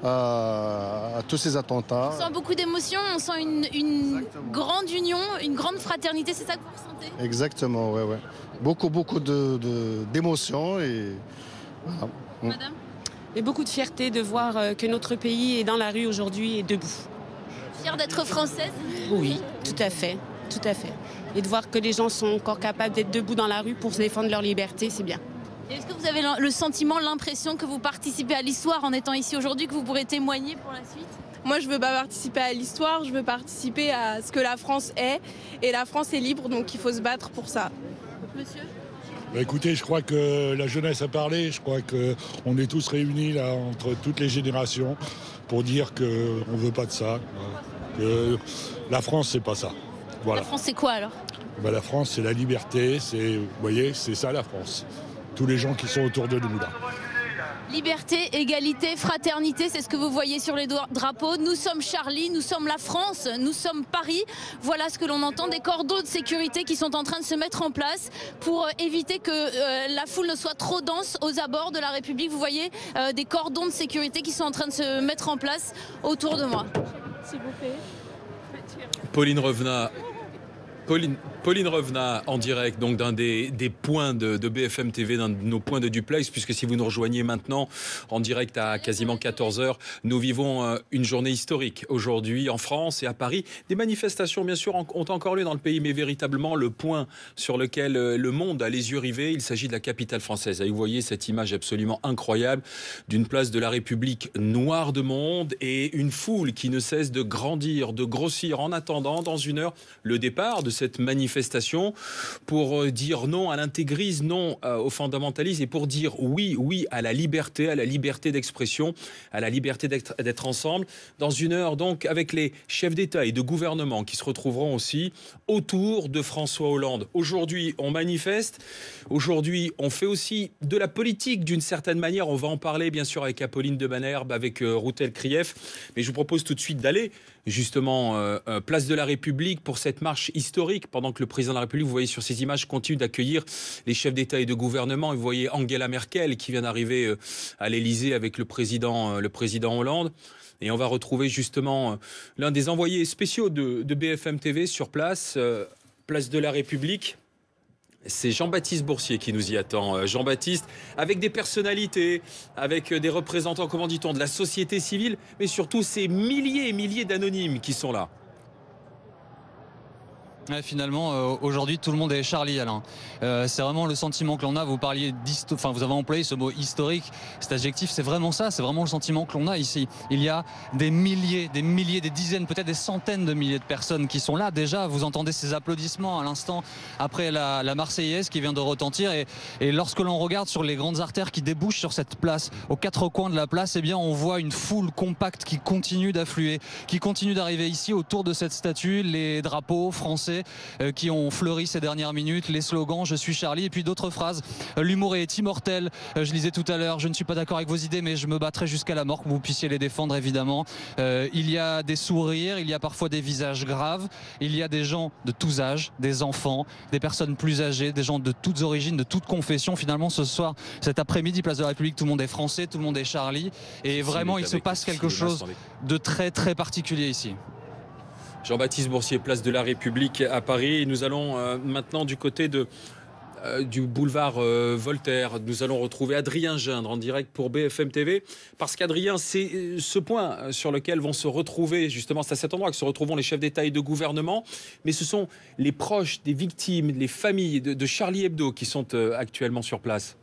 à tous ces attentats. On sent beaucoup d'émotions, on sent une grande union, une grande fraternité, c'est ça que vous ressentez? Exactement, ouais. Beaucoup d'émotions et voilà. Madame? Et beaucoup de fierté de voir que notre pays est dans la rue aujourd'hui et debout. Fière d'être française? Oui, tout à fait. Et de voir que les gens sont encore capables d'être debout dans la rue pour se défendre leur liberté, c'est bien. Est-ce que vous avez le sentiment, l'impression que vous participez à l'histoire en étant ici aujourd'hui, que vous pourrez témoigner pour la suite? Moi, je veux pas participer à l'histoire, je veux participer à ce que la France est. Et la France est libre, donc il faut se battre pour ça. Monsieur? Écoutez, je crois que la jeunesse a parlé. Je crois qu'on est tous réunis là, entre toutes les générations pour dire qu'on ne veut pas de ça. Que la France, c'est pas ça. Voilà. La France, c'est quoi alors? La France, c'est la liberté. Vous voyez, c'est ça la France. Tous les gens qui sont autour de nous là. Liberté, égalité, fraternité, c'est ce que vous voyez sur les drapeaux. Nous sommes Charlie, nous sommes la France, nous sommes Paris. Voilà ce que l'on entend, des cordons de sécurité qui sont en train de se mettre en place pour éviter que la foule ne soit trop dense aux abords de la République. Vous voyez des cordons de sécurité qui sont en train de se mettre en place autour de moi. S'il vous plaît. Pauline Revenat en direct donc d'un des points de BFM TV, d'un de nos points de duplex, puisque si vous nous rejoignez maintenant en direct à quasiment 14h, nous vivons une journée historique aujourd'hui en France et à Paris. Des manifestations bien sûr ont encore lieu dans le pays, mais véritablement le point sur lequel le monde a les yeux rivés, il s'agit de la capitale française. Et vous voyez cette image absolument incroyable d'une place de la République noire de monde et une foule qui ne cesse de grandir, de grossir en attendant dans une heure le départ de cette manifestation pour dire non à l'intégrisme, non au fondamentalisme et pour dire oui à la liberté d'expression, à la liberté d'être ensemble. Dans une heure donc avec les chefs d'État et de gouvernement qui se retrouveront aussi autour de François Hollande. Aujourd'hui on manifeste, aujourd'hui on fait aussi de la politique d'une certaine manière. On va en parler bien sûr avec Apolline de Malherbe, avec Routel Krief, mais je vous propose tout de suite d'aller justement place de la République pour cette marche historique pendant que le président de la République, vous voyez sur ces images, continue d'accueillir les chefs d'État et de gouvernement. Et vous voyez Angela Merkel qui vient d'arriver à l'Élysée avec le président Hollande. Et on va retrouver justement l'un des envoyés spéciaux de BFM TV sur place, place de la République. C'est Jean-Baptiste Boursier qui nous y attend. Jean-Baptiste, avec des personnalités, avec des représentants, comment dit-on, de la société civile, mais surtout ces milliers et milliers d'anonymes qui sont là. Ouais, finalement, aujourd'hui, tout le monde est Charlie, Alain. C'est vraiment le sentiment que l'on a. Vous parliez vous avez employé ce mot historique, cet adjectif. C'est vraiment ça. C'est vraiment le sentiment que l'on a ici. Il y a des milliers, des dizaines, peut-être des centaines de milliers de personnes qui sont là. Déjà, vous entendez ces applaudissements à l'instant après la Marseillaise qui vient de retentir. Et lorsque l'on regarde sur les grandes artères qui débouchent sur cette place, aux quatre coins de la place, eh bien, on voit une foule compacte qui continue d'affluer, qui continue d'arriver ici autour de cette statue, les drapeaux français qui ont fleuri ces dernières minutes, les slogans « Je suis Charlie » et puis d'autres phrases. L'humour est immortel. Je lisais tout à l'heure, je ne suis pas d'accord avec vos idées, mais je me battrai jusqu'à la mort que vous puissiez les défendre, évidemment. Il y a des sourires, il y a parfois des visages graves, il y a des gens de tous âges, des enfants, des personnes plus âgées, des gens de toutes origines, de toutes confessions. Finalement, ce soir, cet après-midi, place de la République, tout le monde est français, tout le monde est Charlie. Et vraiment, il se passe quelque chose de très, très particulier ici. Jean-Baptiste Boursier, place de la République à Paris. Nous allons maintenant du côté du boulevard Voltaire. Nous allons retrouver Adrien Gindre en direct pour BFM TV. Parce qu'Adrien, c'est ce point sur lequel vont se retrouver, justement, c'est à cet endroit que se retrouveront les chefs d'État et de gouvernement. Mais ce sont les proches des victimes, les familles de Charlie Hebdo qui sont actuellement sur place.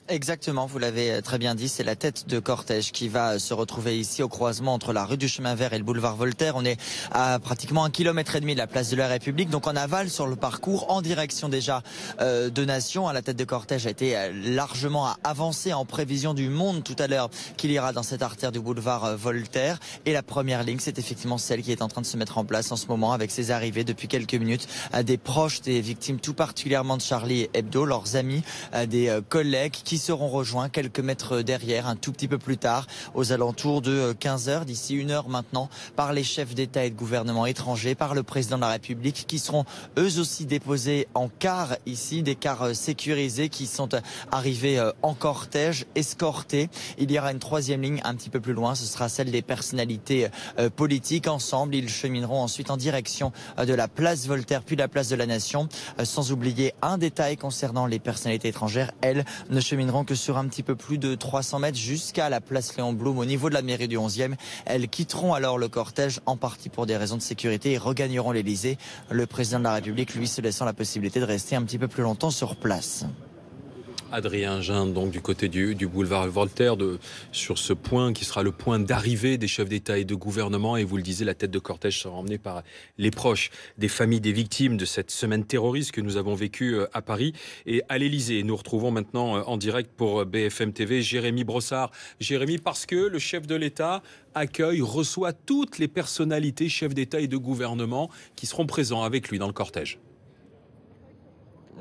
Exactement, vous l'avez très bien dit, c'est la tête de cortège qui va se retrouver ici au croisement entre la rue du Chemin Vert et le boulevard Voltaire. On est à pratiquement 1,5 km de la place de la République, donc en aval sur le parcours en direction déjà de Nation. La tête de cortège a été largement avancée en prévision du monde tout à l'heure qu'il ira dans cette artère du boulevard Voltaire. Et la première ligne, c'est effectivement celle qui est en train de se mettre en place en ce moment avec ses arrivées depuis quelques minutes des proches des victimes, tout particulièrement de Charlie Hebdo, leurs amis, des collègues qui seront rejoints quelques mètres derrière, un tout petit peu plus tard, aux alentours de 15h, d'ici 1 heure maintenant, par les chefs d'État et de gouvernement étrangers, par le président de la République, qui seront eux aussi déposés en cars ici, des cars sécurisés qui sont arrivés en cortège, escortés. Il y aura une 3e ligne un petit peu plus loin, ce sera celle des personnalités politiques. Ensemble, ils chemineront ensuite en direction de la place Voltaire, puis la place de la Nation, sans oublier un détail concernant les personnalités étrangères. Elles ne chemineront que sur un petit peu plus de 300 mètres jusqu'à la place Léon Blum, au niveau de la mairie du 11e. Elles quitteront alors le cortège, en partie pour des raisons de sécurité, et regagneront l'Élysée. Le président de la République, lui, se laissant la possibilité de rester un petit peu plus longtemps sur place. Adrien Ginde, donc du côté du boulevard Voltaire, sur ce point qui sera le point d'arrivée des chefs d'État et de gouvernement. Et vous le disiez, la tête de cortège sera emmenée par les proches des familles des victimes de cette semaine terroriste que nous avons vécue à Paris et à l'Élysée. Nous retrouvons maintenant en direct pour BFM TV Jérémy Brossard. Jérémy, parce que le chef de l'État reçoit toutes les personnalités chefs d'État et de gouvernement qui seront présents avec lui dans le cortège.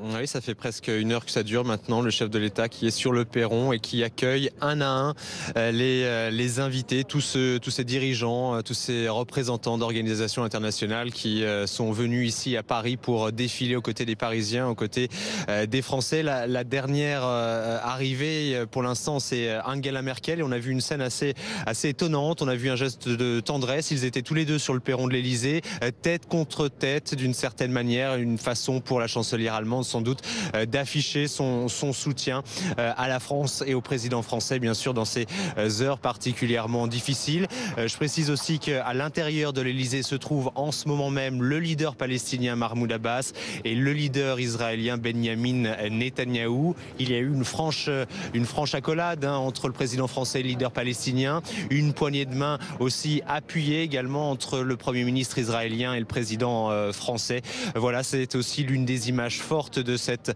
Oui, ça fait presque 1 heure que ça dure maintenant, le chef de l'État qui est sur le perron et qui accueille un à un les invités, tous ces dirigeants, tous ces représentants d'organisations internationales qui sont venus ici à Paris pour défiler aux côtés des Parisiens, aux côtés des Français. La dernière arrivée, pour l'instant, c'est Angela Merkel, et on a vu une scène assez étonnante. On a vu un geste de tendresse. Ils étaient tous les deux sur le perron de l'Élysée, tête contre tête, d'une certaine manière, une façon pour la chancelière allemande sans doute d'afficher son soutien à la France et au président français, bien sûr, dans ces heures particulièrement difficiles. Je précise aussi qu'à l'intérieur de l'Élysée se trouve en ce moment même le leader palestinien Mahmoud Abbas et le leader israélien Benyamin Netanyahou. Il y a eu une franche accolade entre le président français et le leader palestinien, une poignée de main aussi appuyée également entre le Premier ministre israélien et le président français. Voilà, c'est aussi l'une des images fortes de cette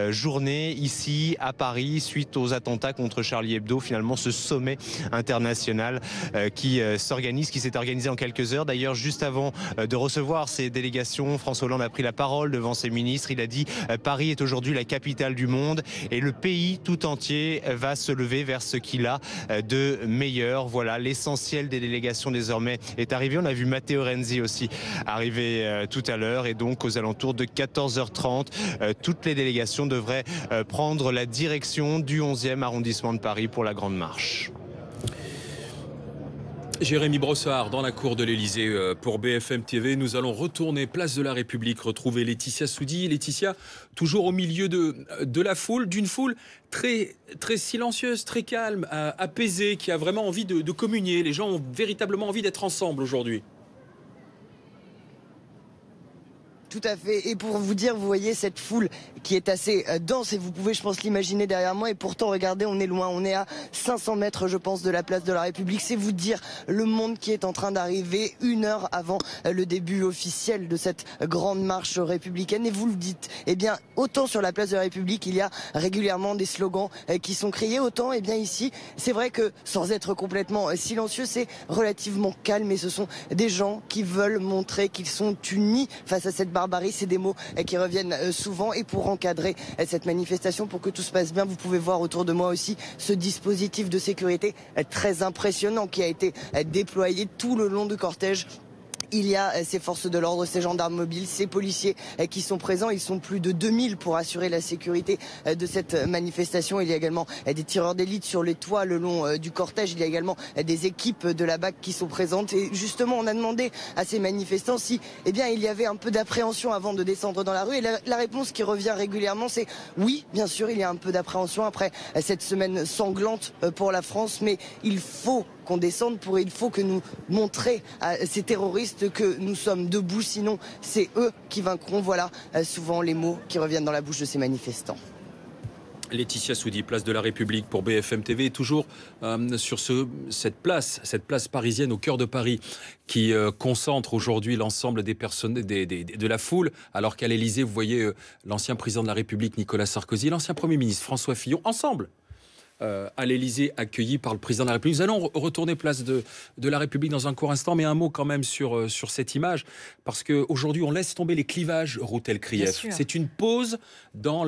journée ici à Paris suite aux attentats contre Charlie Hebdo. Finalement, ce sommet international qui s'est organisé en quelques heures. D'ailleurs, juste avant de recevoir ces délégations, François Hollande a pris la parole devant ses ministres. Il a dit Paris est aujourd'hui la capitale du monde et le pays tout entier va se lever vers ce qu'il a de meilleur. Voilà, l'essentiel des délégations désormais est arrivé. On a vu Matteo Renzi aussi arriver tout à l'heure, et donc aux alentours de 14h30, toutes les délégations devraient prendre la direction du 11e arrondissement de Paris pour la Grande Marche. Jérémy Brossard dans la cour de l'Élysée pour BFM TV. Nous allons retourner place de la République, retrouver Laetitia Soudi. Laetitia, toujours au milieu de la foule, d'une foule très, très silencieuse, très calme, apaisée, qui a vraiment envie de communier. Les gens ont véritablement envie d'être ensemble aujourd'hui. Tout à fait. Et pour vous dire, vous voyez cette foule qui est assez dense, et vous pouvez, je pense, l'imaginer derrière moi. Et pourtant, regardez, on est loin. On est à 500 mètres, je pense, de la place de la République. C'est vous dire le monde qui est en train d'arriver 1 heure avant le début officiel de cette grande marche républicaine. Et vous le dites, eh bien, autant sur la place de la République, il y a régulièrement des slogans qui sont criés. Autant, eh bien, ici, c'est vrai que sans être complètement silencieux, c'est relativement calme. Et ce sont des gens qui veulent montrer qu'ils sont unis face à cette barbarie. C'est des mots qui reviennent souvent. Et pour encadrer cette manifestation, pour que tout se passe bien, vous pouvez voir autour de moi aussi ce dispositif de sécurité très impressionnant qui a été déployé tout le long du cortège. Il y a ces forces de l'ordre, ces gendarmes mobiles, ces policiers qui sont présents. Ils sont plus de 2000 pour assurer la sécurité de cette manifestation. Il y a également des tireurs d'élite sur les toits le long du cortège. Il y a également des équipes de la BAC qui sont présentes. Et justement, on a demandé à ces manifestants si il y avait un peu d'appréhension avant de descendre dans la rue. Et la réponse qui revient régulièrement, c'est oui, bien sûr, il y a un peu d'appréhension après cette semaine sanglante pour la France. Mais il faut qu'on descende, il faut que nous montrions à ces terroristes que nous sommes debout, sinon c'est eux qui vaincront. Voilà souvent les mots qui reviennent dans la bouche de ces manifestants. Laetitia Soudi, place de la République pour BFM TV, toujours sur cette place parisienne au cœur de Paris qui concentre aujourd'hui l'ensemble des personnes de la foule, alors qu'à l'Élysée, vous voyez l'ancien président de la République Nicolas Sarkozy, l'ancien Premier ministre François Fillon, ensemble à l'Élysée, accueillis par le président de la République. Nous allons retourner place de la République dans un court instant, mais un mot quand même sur cette image, parce qu'aujourd'hui, on laisse tomber les clivages, Ruth El-Krief. C'est une pause dans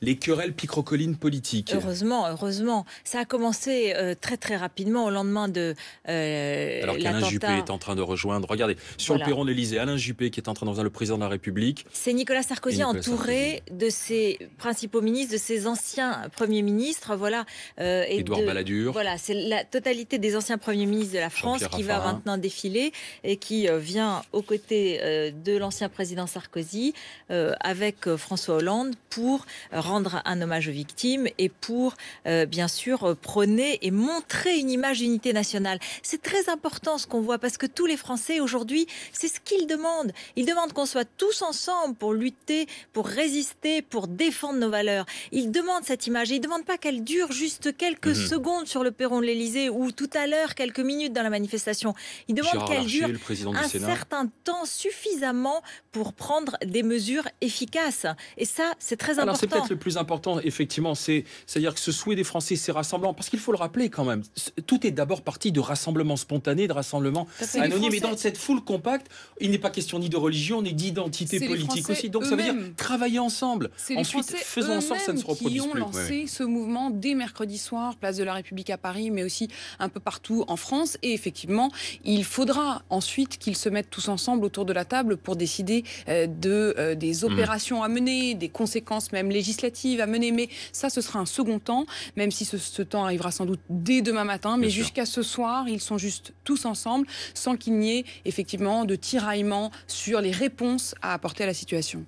les querelles picrocolines politiques. Heureusement. Ça a commencé très très rapidement au lendemain de alors qu'Alain Juppé est en train de rejoindre, regardez, sur le perron de l'Élysée, Alain Juppé qui est en train de rejoindre le président de la République. C'est Nicolas Sarkozy entouré de ses principaux ministres, de ses anciens premiers ministres, voilà. Édouard Balladur. Voilà, c'est la totalité des anciens premiers ministres de la France qui va maintenant défiler et qui vient aux côtés de l'ancien président Sarkozy avec François Hollande pour rendre un hommage aux victimes et pour bien sûr prôner et montrer une image d'unité nationale. C'est très important ce qu'on voit parce que tous les Français aujourd'hui, c'est ce qu'ils demandent. Ils demandent qu'on soit tous ensemble pour lutter, pour résister, pour défendre nos valeurs. Ils demandent cette image et ils ne demandent pas qu'elle dure juste quelques secondes sur le perron de l'Élysée ou tout à l'heure quelques minutes dans la manifestation. Ils demandent qu'elle dure un certain temps suffisamment pour prendre des mesures efficaces. Et ça, c'est très important. Alors c'est peut-être le plus important, effectivement, c'est-à-dire que ce souhait des Français, c'est rassemblement, parce qu'il faut le rappeler quand même, tout est d'abord parti de rassemblements spontanés, de rassemblements anonymes. Et dans cette foule compacte, il n'est pas question ni de religion, ni d'identité politique aussi. Donc ça veut dire travailler ensemble. Ensuite, faisons en sorte que ça ne se reproduise plus. Qui ont lancé ce mouvement dès mercredi soir, place de la République à Paris, mais aussi un peu partout en France. Et effectivement, il faudra ensuite qu'ils se mettent tous ensemble autour de la table pour décider des opérations à mener, des conséquences même législatives à mener. Mais ça, ce sera un second temps, même si ce temps arrivera sans doute dès demain matin. Mais jusqu'à ce soir, ils sont juste tous ensemble, sans qu'il n'y ait effectivement de tiraillement sur les réponses à apporter à la situation.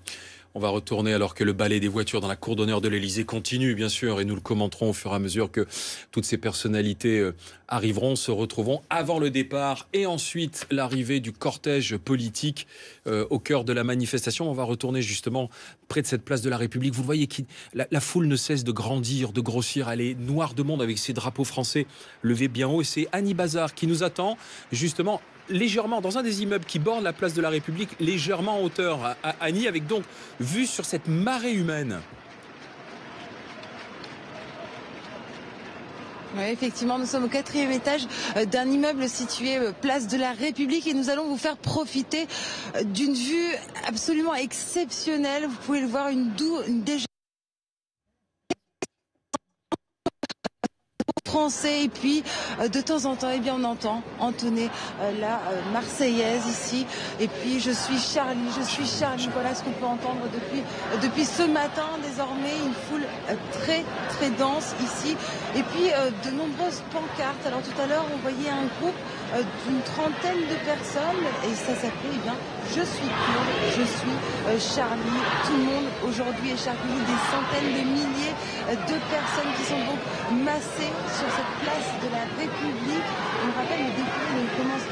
On va retourner alors que le balai des voitures dans la cour d'honneur de l'Élysée continue, bien sûr, et nous le commenterons au fur et à mesure que toutes ces personnalités arriveront, se retrouveront avant le départ et ensuite l'arrivée du cortège politique au cœur de la manifestation. On va retourner justement près de cette place de la République. Vous le voyez, la foule ne cesse de grandir, de grossir. Elle est noire de monde avec ses drapeaux français levés bien haut. Et c'est Annie Bazar qui nous attend justement légèrement dans un des immeubles qui borde la place de la République, légèrement en hauteur à Annie, avec donc vue sur cette marée humaine. Oui, effectivement, nous sommes au 4e étage d'un immeuble situé place de la République et nous allons vous faire profiter d'une vue absolument exceptionnelle. Vous pouvez le voir, déjà français et puis de temps en temps on entend entonner la Marseillaise ici et puis je suis Charlie, voilà ce qu'on peut entendre depuis ce matin. Désormais une foule très très dense ici et puis de nombreuses pancartes. Alors tout à l'heure on voyait un groupe d'une trentaine de personnes et ça s'appelait je suis Kurde, je suis Charlie. Tout le monde aujourd'hui est Charlie, des centaines de milliers de personnes qui sont donc massées sur cette place de la République. On rappelle, le défilé ne commence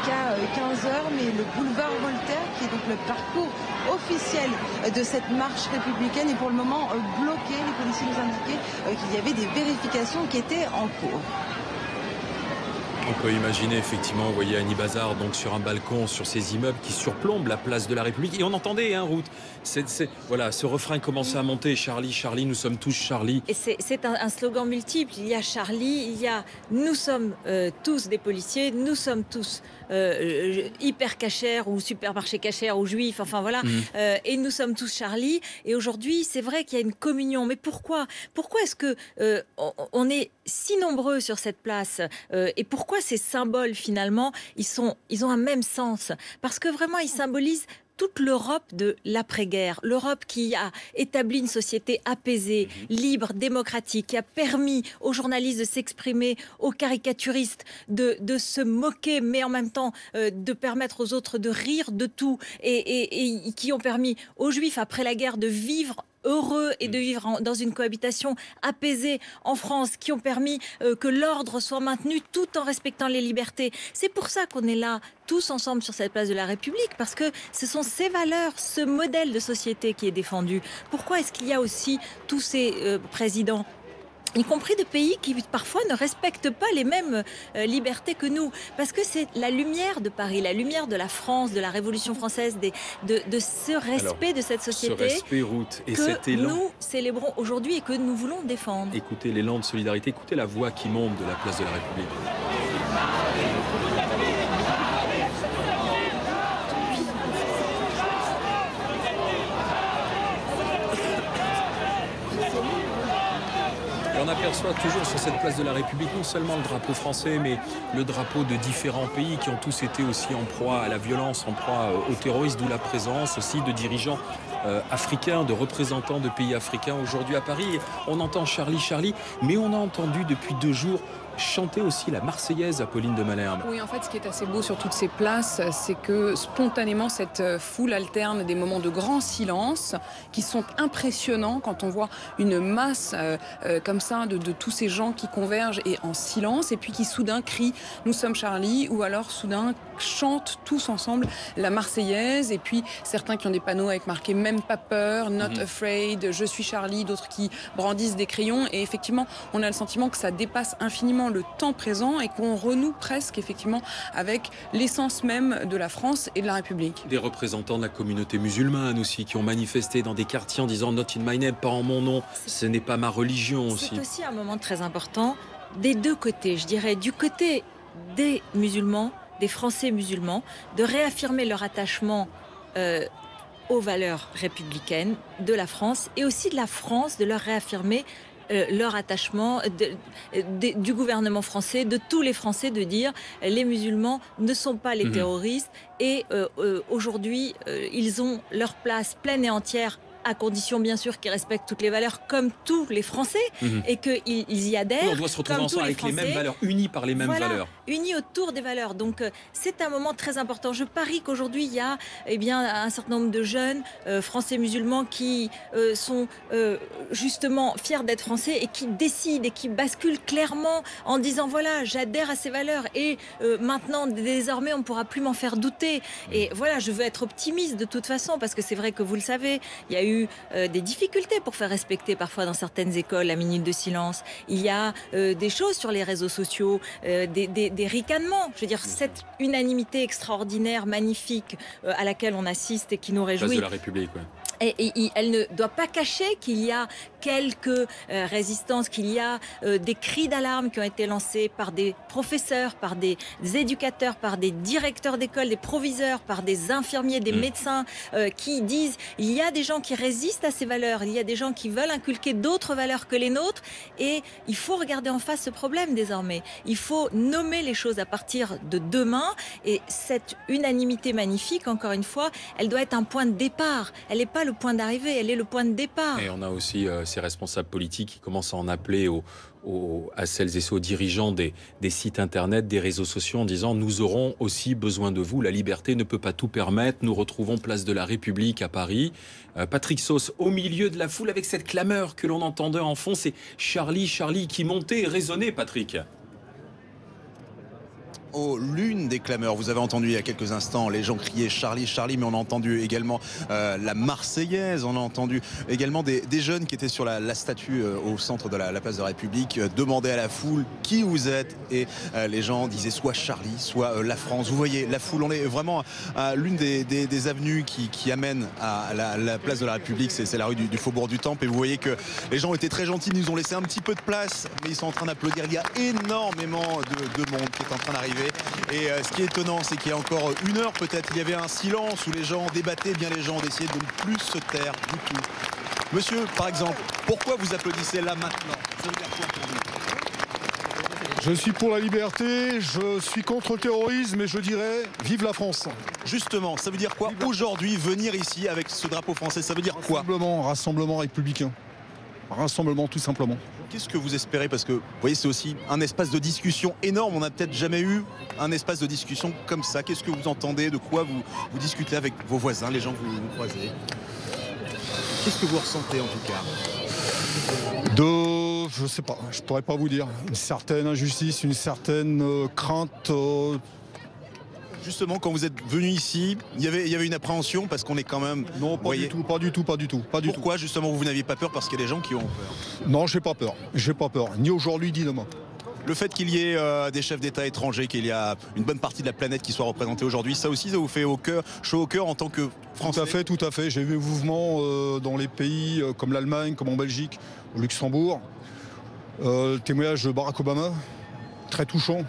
qu'à 15h, mais le boulevard Voltaire, qui est donc le parcours officiel de cette marche républicaine, est pour le moment bloqué. Les policiers nous indiquaient qu'il y avait des vérifications qui étaient en cours. On peut imaginer effectivement, vous voyez Annie Bazar donc sur un balcon, sur ces immeubles qui surplombent la place de la République. Et on entendait, Ruth, voilà, ce refrain commençait à monter. Charlie, Charlie, nous sommes tous Charlie. Et c'est un slogan multiple. Il y a Charlie, il y a nous sommes tous des policiers, nous sommes tous hyper cachers ou supermarché cachers ou juifs, enfin voilà. Et nous sommes tous Charlie. Et aujourd'hui, c'est vrai qu'il y a une communion. Mais pourquoi est-ce que on est si nombreux sur cette place et pourquoi ces symboles finalement ils ont un même sens? Parce que vraiment ils symbolisent toute l'Europe de l'après-guerre, l'Europe qui a établi une société apaisée, libre, démocratique, qui a permis aux journalistes de s'exprimer, aux caricaturistes de se moquer, mais en même temps de permettre aux autres de rire de tout, et qui ont permis aux Juifs, après la guerre, de vivre heureux et de vivre dans une cohabitation apaisée en France, qui ont permis que l'ordre soit maintenu tout en respectant les libertés. C'est pour ça qu'on est là tous ensemble sur cette place de la République, parce que ce sont ces valeurs, ce modèle de société qui est défendu. Pourquoi est-ce qu'il y a aussi tous ces présidents y compris des pays qui parfois ne respectent pas les mêmes libertés que nous. Parce que c'est la lumière de Paris, la lumière de la France, de la Révolution française, de ce respect de cette société. Ce respect, Ruth, et que cet élan. nous célébrons aujourd'hui et que nous voulons défendre. Écoutez l'élan de solidarité, écoutez la voix qui monte de la place de la République. On aperçoit toujours sur cette place de la République non seulement le drapeau français, mais le drapeau de différents pays qui ont tous été aussi en proie à la violence, en proie au terrorisme, d'où la présence aussi de dirigeants africains, de représentants de pays africains aujourd'hui à Paris. On entend Charlie, Charlie, mais on a entendu depuis 2 jours chanter aussi la Marseillaise à Pauline de Malherbe. Oui, en fait, ce qui est assez beau sur toutes ces places, c'est que spontanément, cette foule alterne des moments de grand silence qui sont impressionnants quand on voit une masse comme ça de tous ces gens qui convergent et en silence et puis qui soudain crient « Nous sommes Charlie » ou alors soudain chantent tous ensemble la Marseillaise et puis certains qui ont des panneaux avec marqué « Même pas peur »,« Not afraid »,« Je suis Charlie », d'autres qui brandissent des crayons et effectivement, on a le sentiment que ça dépasse infiniment le temps présent et qu'on renoue presque effectivement avec l'essence même de la France et de la République. Des représentants de la communauté musulmane aussi qui ont manifesté dans des quartiers en disant Not in my name, pas en mon nom, ce n'est pas ma religion aussi. C'est aussi un moment très important des deux côtés, je dirais, du côté des musulmans, des Français musulmans, de réaffirmer leur attachement aux valeurs républicaines de la France et aussi de la France, de leur réaffirmer leur attachement du gouvernement français, de tous les Français, de dire les musulmans ne sont pas les terroristes et aujourd'hui ils ont leur place pleine et entière à condition bien sûr qu'ils respectent toutes les valeurs comme tous les Français et qu'ils y adhèrent. On doit se retrouver ensemble avec les mêmes valeurs, unis par les mêmes valeurs. Unis autour des valeurs. Donc c'est un moment très important. Je parie qu'aujourd'hui il y a un certain nombre de jeunes Français musulmans qui sont justement fiers d'être Français et qui décident et qui basculent clairement en disant voilà, j'adhère à ces valeurs et maintenant désormais on ne pourra plus m'en faire douter. Et voilà, je veux être optimiste de toute façon parce que c'est vrai que vous le savez, il y a eu des difficultés pour faire respecter parfois dans certaines écoles la minute de silence. Il y a des choses sur les réseaux sociaux, des ricanements. Je veux dire, cette unanimité extraordinaire, magnifique à laquelle on assiste et qui nous réjouit. Place de la République, ouais. Et elle ne doit pas cacher qu'il y a quelques résistances, qu'il y a des cris d'alarme qui ont été lancés par des professeurs, par des éducateurs, par des directeurs d'école, des proviseurs, par des infirmiers, des médecins qui disent il y a des gens qui résistent à ces valeurs, il y a des gens qui veulent inculquer d'autres valeurs que les nôtres et il faut regarder en face ce problème désormais. Il faut nommer les choses à partir de demain et cette unanimité magnifique, encore une fois, elle doit être un point de départ. Elle n'est pas le point d'arrivée, elle est le point de départ. Et on a aussi ces responsables politiques qui commencent à en appeler à celles et ceux, aux dirigeants des sites internet, des réseaux sociaux en disant nous aurons aussi besoin de vous, la liberté ne peut pas tout permettre, nous retrouvons place de la République à Paris. Patrick Sauce au milieu de la foule avec cette clameur que l'on entendait en fond, c'est Charlie, Charlie qui montait et résonnait, Patrick. L'une des clameurs, vous avez entendu il y a quelques instants les gens crier Charlie, Charlie, mais on a entendu également la Marseillaise, on a entendu également des jeunes qui étaient sur la statue au centre de la place de la République demander à la foule qui vous êtes et les gens disaient soit Charlie, soit la France. Vous voyez la foule, on est vraiment à l'une des avenues qui amènent à la place de la République, c'est la rue du Faubourg du Temple et vous voyez que les gens ont été très gentils, ils nous ont laissé un petit peu de place mais ils sont en train d'applaudir, il y a énormément de monde qui est en train d'arriver. Et ce qui est étonnant, c'est qu'il y a encore 1 heure peut-être, il y avait un silence où les gens débattaient, bien les gens ont décidé de ne plus se taire du tout. Monsieur, par exemple, pourquoi vous applaudissez là maintenant? Ça veut dire quoi pour vous? Je suis pour la liberté, je suis contre le terrorisme et je dirais vive la France. Justement, ça veut dire quoi aujourd'hui venir ici avec ce drapeau français? Ça veut dire quoi? Rassemblement républicain. Rassemblement tout simplement. Qu'est-ce que vous espérez? Parce que vous voyez, c'est aussi un espace de discussion énorme. On n'a peut-être jamais eu un espace de discussion comme ça. Qu'est-ce que vous entendez? De quoi vous discutez avec vos voisins, les gens que vous croisez? Qu'est-ce que vous ressentez en tout cas? Je sais pas, je pourrais pas vous dire. Une certaine injustice, une certaine crainte Justement, quand vous êtes venu ici, il y avait une appréhension parce qu'on est quand même... Non, pas du tout. Pourquoi justement vous n'aviez pas peur? Parce qu'il y a des gens qui ont peur. Non, j'ai pas peur, ni aujourd'hui ni demain. Le fait qu'il y ait des chefs d'État étrangers, qu'il y a une bonne partie de la planète qui soit représentée aujourd'hui, ça aussi, ça vous fait chaud au cœur en tant que Français? Tout à fait. J'ai vu le mouvement dans les pays comme l'Allemagne, comme en Belgique, au Luxembourg. Le témoignage de Barack Obama, très touchant.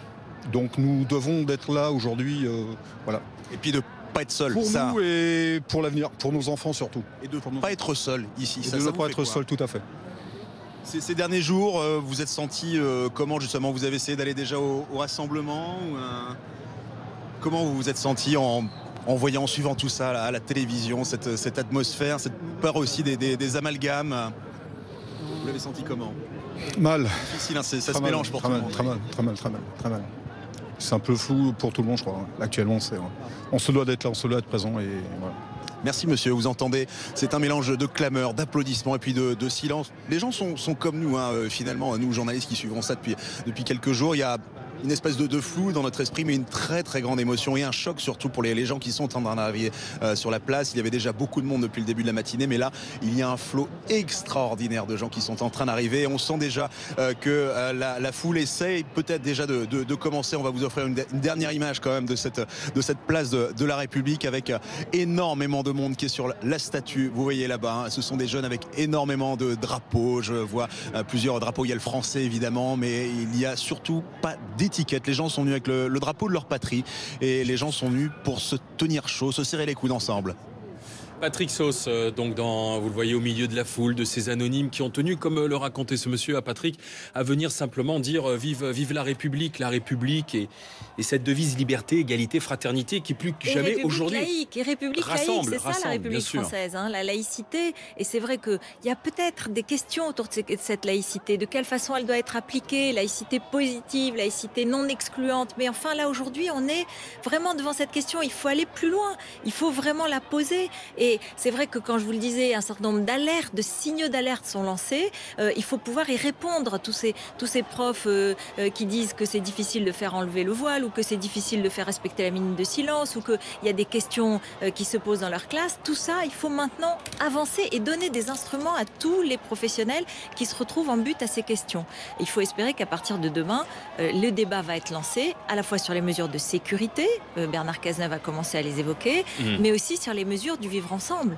Donc nous devons d'être là aujourd'hui, voilà. Et puis de pas être seul. Pour nous et pour l'avenir, pour nos enfants surtout. Et de ne pas être seul ici. Et de ne pas être seul, tout à fait. Ces derniers jours, vous êtes senti comment justement? Vous avez essayé d'aller déjà au rassemblement Comment vous vous êtes senti en voyant, en suivant tout ça à la télévision, cette atmosphère, cette peur aussi des amalgames? Vous l'avez senti comment? Mal. Difficile, hein, ça se mélange pour tout le monde. Très mal. C'est un peu flou pour tout le monde, je crois. Actuellement, on se doit d'être là, on se doit d'être présent et voilà. Merci monsieur, vous entendez, c'est un mélange de clameurs, d'applaudissements et puis de silence. Les gens sont comme nous, finalement, nous journalistes qui suivons ça depuis quelques jours. Il y a une espèce de flou dans notre esprit, mais une très très grande émotion et un choc surtout pour les gens qui sont en train d'arriver sur la place. Il y avait déjà beaucoup de monde depuis le début de la matinée, mais là, il y a un flot extraordinaire de gens qui sont en train d'arriver. On sent déjà que la foule essaye peut-être déjà de commencer. On va vous offrir une dernière image quand même de cette place de la République avec énormément de monde qui est sur la statue. Vous voyez là-bas, ce sont des jeunes avec énormément de drapeaux. Je vois plusieurs drapeaux. Il y a le français évidemment, mais il y a surtout pas d'étiquette. Les gens sont venus avec le drapeau de leur patrie et les gens sont venus pour se tenir chaud, se serrer les coudes ensemble. Patrick Sauce, donc vous le voyez au milieu de la foule, de ces anonymes qui ont tenu, comme le racontait ce monsieur à Patrick, à venir simplement dire vive la République et cette devise liberté, égalité, fraternité qui plus que jamais aujourd'hui République laïque, c'est ça la République française, la laïcité. Et c'est vrai qu'il y a peut-être des questions autour de cette laïcité, de quelle façon elle doit être appliquée, laïcité positive, laïcité non excluante. Mais enfin là aujourd'hui, on est vraiment devant cette question. Il faut aller plus loin, il faut vraiment la poser. Et c'est vrai que quand je vous le disais, un certain nombre d'alertes, de signaux d'alerte sont lancés. Il faut pouvoir y répondre. Tous ces profs qui disent que c'est difficile de faire enlever le voile ou que c'est difficile de faire respecter la minute de silence ou qu'il y a des questions qui se posent dans leur classe. Tout ça, il faut maintenant avancer et donner des instruments à tous les professionnels qui se retrouvent en but à ces questions. Il faut espérer qu'à partir de demain, le débat va être lancé à la fois sur les mesures de sécurité, Bernard Cazeneuve a commencé à les évoquer, mais aussi sur les mesures du vivre ensemble.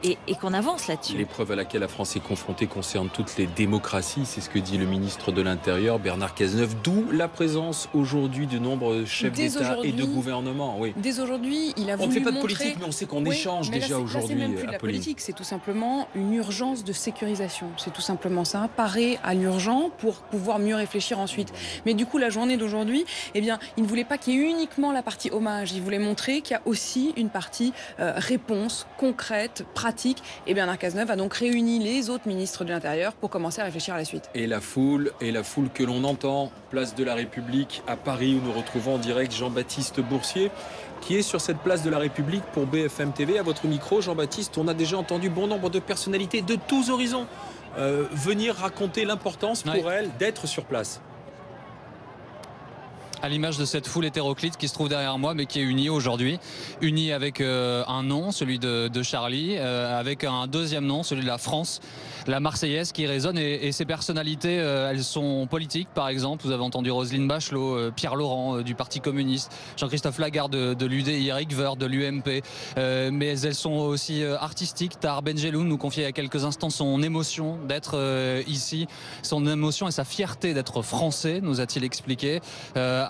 Et qu'on avance là-dessus. L'épreuve à laquelle la France est confrontée concerne toutes les démocraties, c'est ce que dit le ministre de l'Intérieur, Bernard Cazeneuve, d'où la présence aujourd'hui de nombreux chefs d'État et de gouvernement. Oui. Dès aujourd'hui, il a voulu on ne fait pas de montrer... politique, mais on sait qu'on échange déjà aujourd'hui. C'est même plus de la politique, c'est tout simplement une urgence de sécurisation. C'est tout simplement ça, parer à l'urgent pour pouvoir mieux réfléchir ensuite. Mais du coup, la journée d'aujourd'hui, eh bien, il ne voulait pas qu'il y ait uniquement la partie hommage. Il voulait montrer qu'il y a aussi une partie réponse concrète, pratique. Et Bernard Cazeneuve a donc réuni les autres ministres de l'Intérieur pour commencer à réfléchir à la suite. Et la foule que l'on entend, place de la République à Paris, où nous retrouvons en direct Jean-Baptiste Boursier, qui est sur cette place de la République pour BFM TV. À votre micro, Jean-Baptiste, on a déjà entendu bon nombre de personnalités de tous horizons venir raconter l'importance pour elles d'être sur place. À l'image de cette foule hétéroclite qui se trouve derrière moi, mais qui est unie aujourd'hui. Unie avec un nom, celui de Charlie, avec un deuxième nom, celui de la France, la Marseillaise qui résonne. Et ces personnalités, elles sont politiques, par exemple. Vous avez entendu Roselyne Bachelot, Pierre Laurent du Parti communiste, Jean-Christophe Lagarde de l'UDI, Eric Woerth de l'UMP. Mais elles sont aussi artistiques. Tahar Benjeloun nous confiait il y a quelques instants son émotion d'être ici, son émotion et sa fierté d'être français, nous a-t-il expliqué.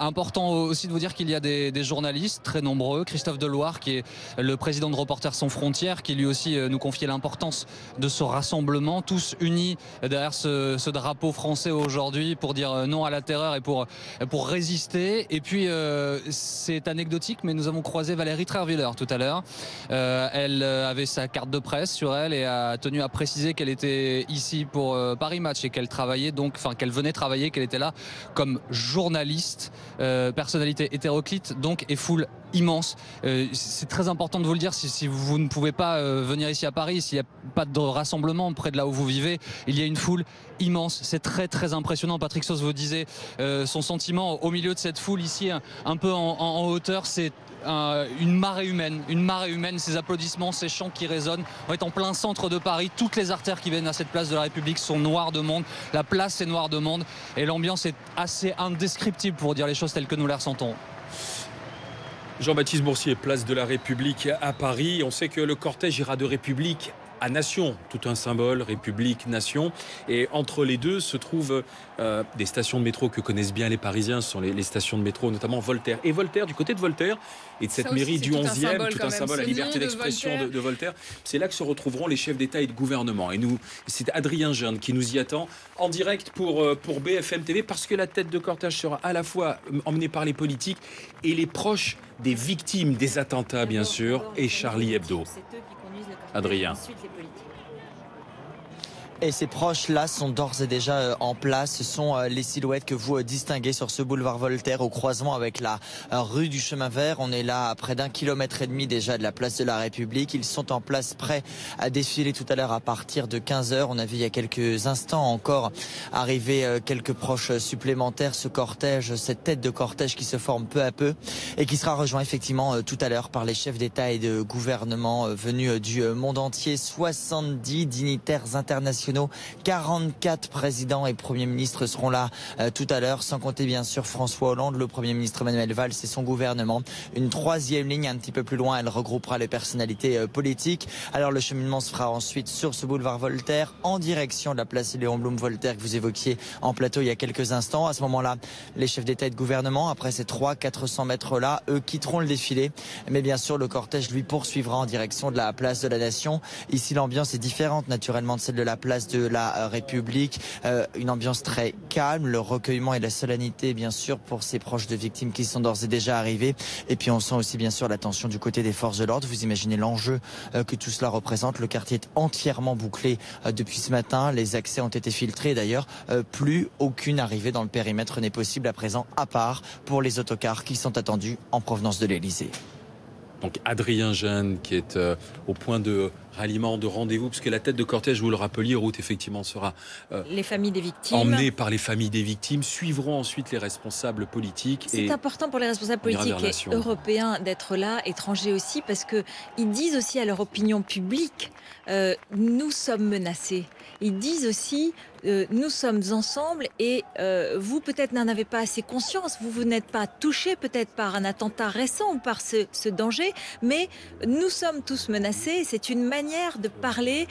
Important aussi de vous dire qu'il y a des journalistes très nombreux. Christophe Deloire, qui est le président de Reporters sans frontières, qui lui aussi nous confiait l'importance de ce rassemblement, tous unis derrière ce drapeau français aujourd'hui pour dire non à la terreur et pour résister. Et puis c'est anecdotique, mais nous avons croisé Valérie Trierweiler tout à l'heure. Elle avait sa carte de presse sur elle et a tenu à préciser qu'elle était ici pour Paris Match et qu'elle travaillait donc, enfin qu'elle venait travailler, qu'elle était là comme journaliste. Personnalité hétéroclite donc et foule immense. C'est très important de vous le dire, si vous ne pouvez pas venir ici à Paris, s'il n'y a pas de rassemblement près de là où vous vivez, il y a une foule immense. C'est très très impressionnant. Patrick Sauce vous disait son sentiment au milieu de cette foule ici, un peu en hauteur. C'est une marée humaine, ces applaudissements, ces chants qui résonnent. On est en plein centre de Paris, toutes les artères qui viennent à cette place de la République sont noires de monde, la place est noire de monde et l'ambiance est assez indescriptible pour dire les choses telles que nous les ressentons. Jean-Baptiste Boursier, place de la République à Paris. On sait que le cortège ira de République à Nation, tout un symbole, République, Nation. Et entre les deux se trouvent des stations de métro que connaissent bien les Parisiens. Ce sont les stations de métro, notamment Voltaire. Et Voltaire, du côté de Voltaire et de cette mairie du 11e, tout un symbole, la liberté d'expression de Voltaire. C'est là que se retrouveront les chefs d'État et de gouvernement. Et nous, c'est Adrien Jeanne qui nous y attend en direct pour BFM TV, parce que la tête de cortège sera à la fois emmenée par les politiques et les proches des victimes des attentats, bien sûr, et Charlie Hebdo. Adrien. Et ces proches-là sont d'ores et déjà en place. Ce sont les silhouettes que vous distinguez sur ce boulevard Voltaire au croisement avec la rue du Chemin Vert. On est là à près d'1,5 km déjà de la place de la République. Ils sont en place prêts à défiler tout à l'heure à partir de 15h. On a vu il y a quelques instants encore arriver quelques proches supplémentaires. Ce cortège, cette tête de cortège qui se forme peu à peu et qui sera rejoint effectivement tout à l'heure par les chefs d'État et de gouvernement venus du monde entier. 70 dignitaires internationaux, 44 présidents et premiers ministres seront là tout à l'heure, sans compter bien sûr François Hollande, le Premier ministre Manuel Valls et son gouvernement. Une troisième ligne un petit peu plus loin, elle regroupera les personnalités politiques. Alors le cheminement se fera ensuite sur ce boulevard Voltaire en direction de la place Léon Blum Voltaire que vous évoquiez en plateau il y a quelques instants. À ce moment-là, les chefs d'État et de gouvernement, après ces 300-400 mètres là, eux quitteront le défilé. Mais bien sûr, le cortège lui poursuivra en direction de la place de la Nation. Ici, l'ambiance est différente naturellement de celle de la place de la République, une ambiance très calme, le recueillement et la solennité bien sûr pour ces proches de victimes qui sont d'ores et déjà arrivés. Et puis on sent aussi bien sûr la tension du côté des forces de l'ordre. Vous imaginez l'enjeu que tout cela représente. Le quartier est entièrement bouclé depuis ce matin. Les accès ont été filtrés d'ailleurs. Plus aucune arrivée dans le périmètre n'est possible à présent, à part pour les autocars qui sont attendus en provenance de l'Elysée. Donc Adrien Jeanne qui est au point de ralliement, de rendez-vous, parce que la tête de cortège, vous le rappeliez, route effectivement sera les familles des victimes, emmenée par les familles des victimes, suivront ensuite les responsables politiques. C'est important pour les responsables politiques et européens d'être là, étrangers aussi, parce qu'ils disent aussi à leur opinion publique nous sommes menacés. Ils disent aussi nous sommes ensemble et vous peut-être n'en avez pas assez conscience, vous n'êtes pas touchés peut-être par un attentat récent ou par ce danger, mais nous sommes tous menacés. C'est une manière de parler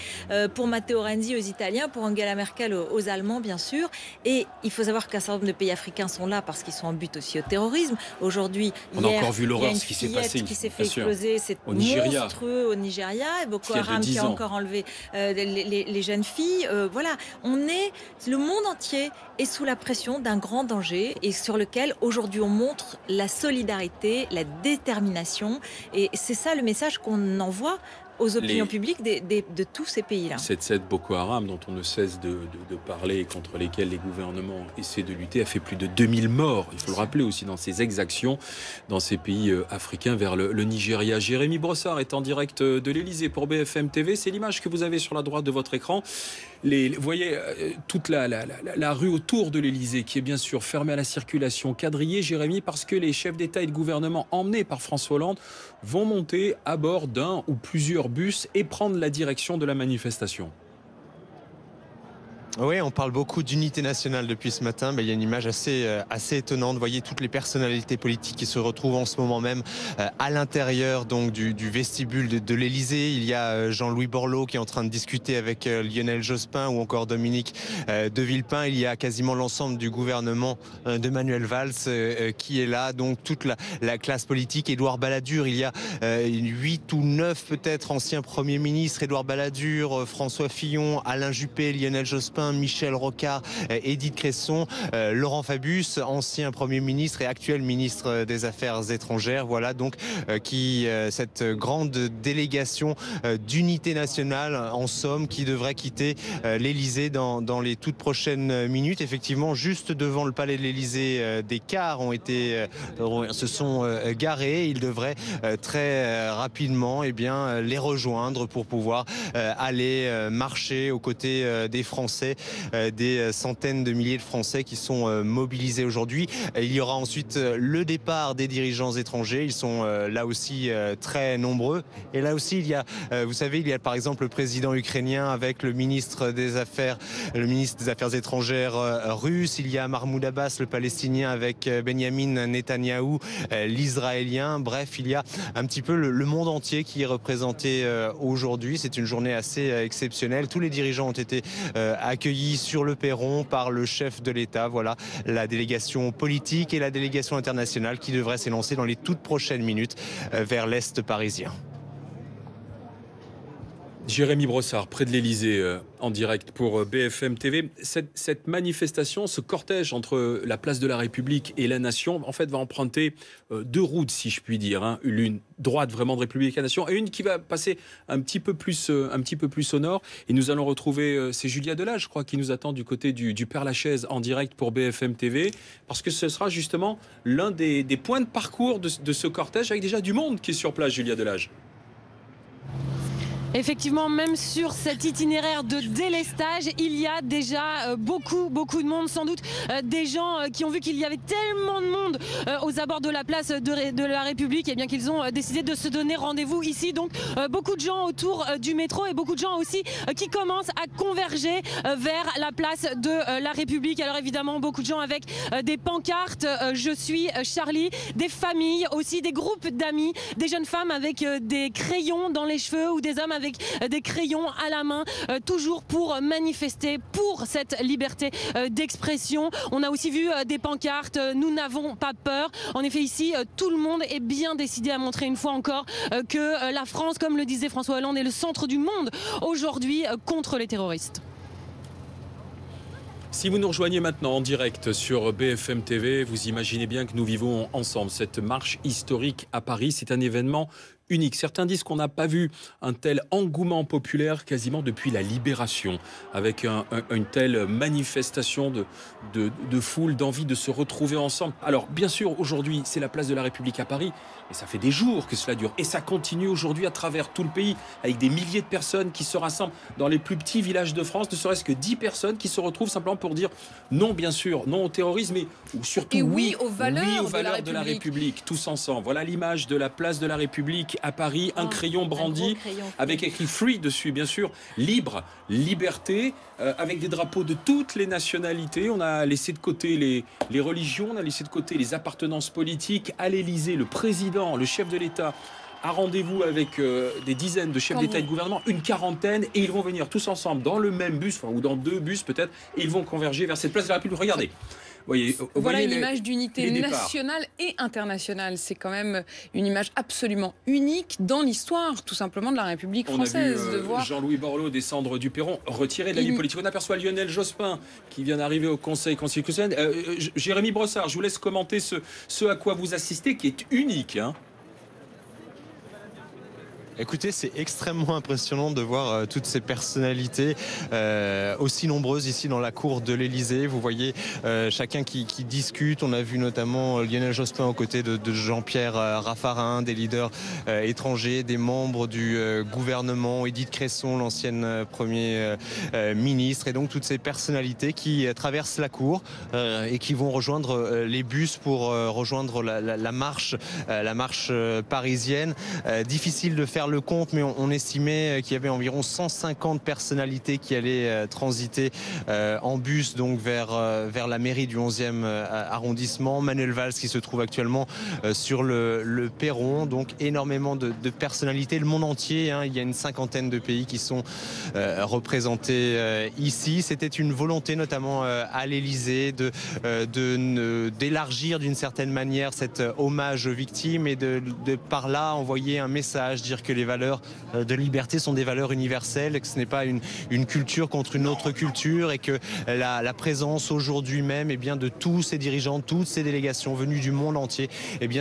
pour Matteo Renzi aux Italiens, pour Angela Merkel aux Allemands bien sûr. Et il faut savoir qu'un certain nombre de pays africains sont là parce qu'ils sont en but aussi au terrorisme. Aujourd'hui, on a encore vu l'horreur, ce qui s'est passé, qui s'est fait exploser, c'est monstrueux au Nigeria, et Boko Haram qui a encore enlevé les jeunes filles. Voilà, le monde entier est sous la pression d'un grand danger et sur lequel aujourd'hui on montre la solidarité, la détermination, et c'est ça le message qu'on envoie aux opinions publiques de tous ces pays-là. 7-7 Boko Haram, dont on ne cesse de parler et contre lesquels les gouvernements essaient de lutter, a fait plus de 2000 morts, il faut le rappeler aussi, dans ces exactions dans ces pays africains vers le Nigeria. Jérémy Brossard est en direct de l'Elysée pour BFM TV. C'est l'image que vous avez sur la droite de votre écran. Vous voyez toute la rue autour de l'Elysée qui est bien sûr fermée à la circulation, quadrillée, Jérémy, parce que les chefs d'État et de gouvernement emmenés par François Hollande vont monter à bord d'un ou plusieurs bus et prendre la direction de la manifestation. Oui, on parle beaucoup d'unité nationale depuis ce matin. Il y a une image assez étonnante. Vous voyez toutes les personnalités politiques qui se retrouvent en ce moment même à l'intérieur donc du vestibule de l'Elysée. Il y a Jean-Louis Borloo qui est en train de discuter avec Lionel Jospin ou encore Dominique de Villepin. Il y a quasiment l'ensemble du gouvernement de Manuel Valls qui est là. Donc toute la classe politique. Édouard Balladur, il y a 8 ou 9 peut-être anciens premiers ministres. Édouard Balladur, François Fillon, Alain Juppé, Lionel Jospin, Jospin, Michel Rocard, Édith Cresson, Laurent Fabius, ancien Premier ministre et actuel ministre des Affaires étrangères. Voilà donc cette grande délégation d'unité nationale, en somme, qui devrait quitter l'Elysée dans les toutes prochaines minutes. Effectivement, juste devant le palais de l'Elysée, des cars se sont garés. Ils devraient très rapidement les rejoindre pour pouvoir aller marcher aux côtés des Français, des centaines de milliers de Français qui sont mobilisés aujourd'hui. Il y aura ensuite le départ des dirigeants étrangers. Ils sont là aussi très nombreux. Et là aussi, il y a par exemple le président ukrainien avec le ministre des Affaires étrangères russe. Il y a Mahmoud Abbas, le palestinien, avec Benyamin Netanyahou, l'israélien. Bref, il y a un petit peu le monde entier qui est représenté aujourd'hui. C'est une journée assez exceptionnelle. Tous les dirigeants ont été accueillis sur le perron par le chef de l'État. Voilà la délégation politique et la délégation internationale qui devrait s'élancer dans les toutes prochaines minutes vers l'Est parisien. Jérémy Brossard, près de l'Elysée, en direct pour BFM TV. Cette manifestation, ce cortège entre la place de la République et la Nation, en fait, va emprunter deux routes, si je puis dire. Hein. L'une droite vraiment de République et Nation, et une qui va passer un petit peu plus au nord. Et nous allons retrouver, c'est Julia Delage, je crois, qui nous attend du côté du Père-Lachaise en direct pour BFM TV, parce que ce sera justement l'un des points de parcours de ce cortège, avec déjà du monde qui est sur place, Julia Delage. Effectivement, même sur cet itinéraire de délestage, il y a déjà beaucoup de monde, sans doute des gens qui ont vu qu'il y avait tellement de monde aux abords de la place de la République, et bien qu'ils ont décidé de se donner rendez-vous ici. Donc beaucoup de gens autour du métro et beaucoup de gens aussi qui commencent à converger vers la place de la République. Alors évidemment, beaucoup de gens avec des pancartes, je suis Charlie, des familles aussi, des groupes d'amis, des jeunes femmes avec des crayons dans les cheveux ou des hommes avec des crayons à la main, toujours pour manifester pour cette liberté d'expression. On a aussi vu des pancartes, nous n'avons pas peur. En effet, ici, tout le monde est bien décidé à montrer une fois encore que la France, comme le disait François Hollande, est le centre du monde aujourd'hui contre les terroristes. Si vous nous rejoignez maintenant en direct sur BFM TV, vous imaginez bien que nous vivons ensemble cette marche historique à Paris. C'est un événement unique. Certains disent qu'on n'a pas vu un tel engouement populaire quasiment depuis la Libération, avec une telle manifestation de foule, d'envie de se retrouver ensemble. Alors bien sûr, aujourd'hui, c'est la place de la République à Paris, mais ça fait des jours que cela dure. Et ça continue aujourd'hui à travers tout le pays, avec des milliers de personnes qui se rassemblent dans les plus petits villages de France, ne serait-ce que 10 personnes qui se retrouvent simplement pour dire non, bien sûr, non au terrorisme, mais surtout oui aux valeurs, de la République, tous ensemble. Voilà l'image de la place de la République à Paris, un crayon brandi avec écrit Free dessus, bien sûr, libre, liberté, avec des drapeaux de toutes les nationalités. On a laissé de côté les religions, on a laissé de côté les appartenances politiques. À l'Elysée, le président, le chef de l'État a rendez-vous avec des dizaines de chefs d'État et de gouvernement, une quarantaine, et ils vont venir tous ensemble dans le même bus, ou dans deux bus peut-être, et ils vont converger vers cette place de la République. Regardez. Voilà une image d'unité nationale et internationale. C'est quand même une image absolument unique dans l'histoire, tout simplement, de la République française. On a vu Jean-Louis Borloo descendre du perron, retiré de la vie politique. On aperçoit Lionel Jospin qui vient d'arriver au Conseil constitutionnel. Jérémy Brossard, je vous laisse commenter ce à quoi vous assistez, qui est unique. Hein. Écoutez, c'est extrêmement impressionnant de voir toutes ces personnalités aussi nombreuses ici dans la cour de l'Elysée. Vous voyez chacun qui discute. On a vu notamment Lionel Jospin aux côtés de Jean-Pierre Raffarin, des leaders étrangers, des membres du gouvernement, Édith Cresson, l'ancienne Premier ministre, et donc toutes ces personnalités qui traversent la cour et qui vont rejoindre les bus pour rejoindre la marche parisienne. Difficile de faire le compte, mais on estimait qu'il y avait environ 150 personnalités qui allaient transiter en bus donc vers la mairie du 11e arrondissement. Manuel Valls qui se trouve actuellement sur le perron, donc énormément de personnalités, le monde entier, hein. Il y a une cinquantaine de pays qui sont représentés ici. C'était une volonté notamment à l'Elysée d'élargir d'une certaine manière cet hommage aux victimes et de par là envoyer un message, dire que les valeurs de liberté sont des valeurs universelles, que ce n'est pas une culture contre une autre culture, et que la présence aujourd'hui même de tous ces dirigeants, toutes ces délégations venues du monde entier,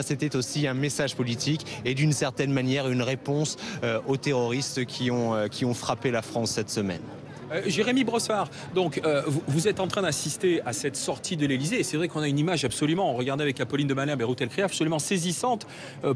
c'était aussi un message politique et d'une certaine manière une réponse aux terroristes qui ont frappé la France cette semaine. Jérémy Brossard, donc vous êtes en train d'assister à cette sortie de l'Elysée, et c'est vrai qu'on a une image absolument, on regardait avec Apolline de Malherbe et Ruth Elkriaf, absolument saisissante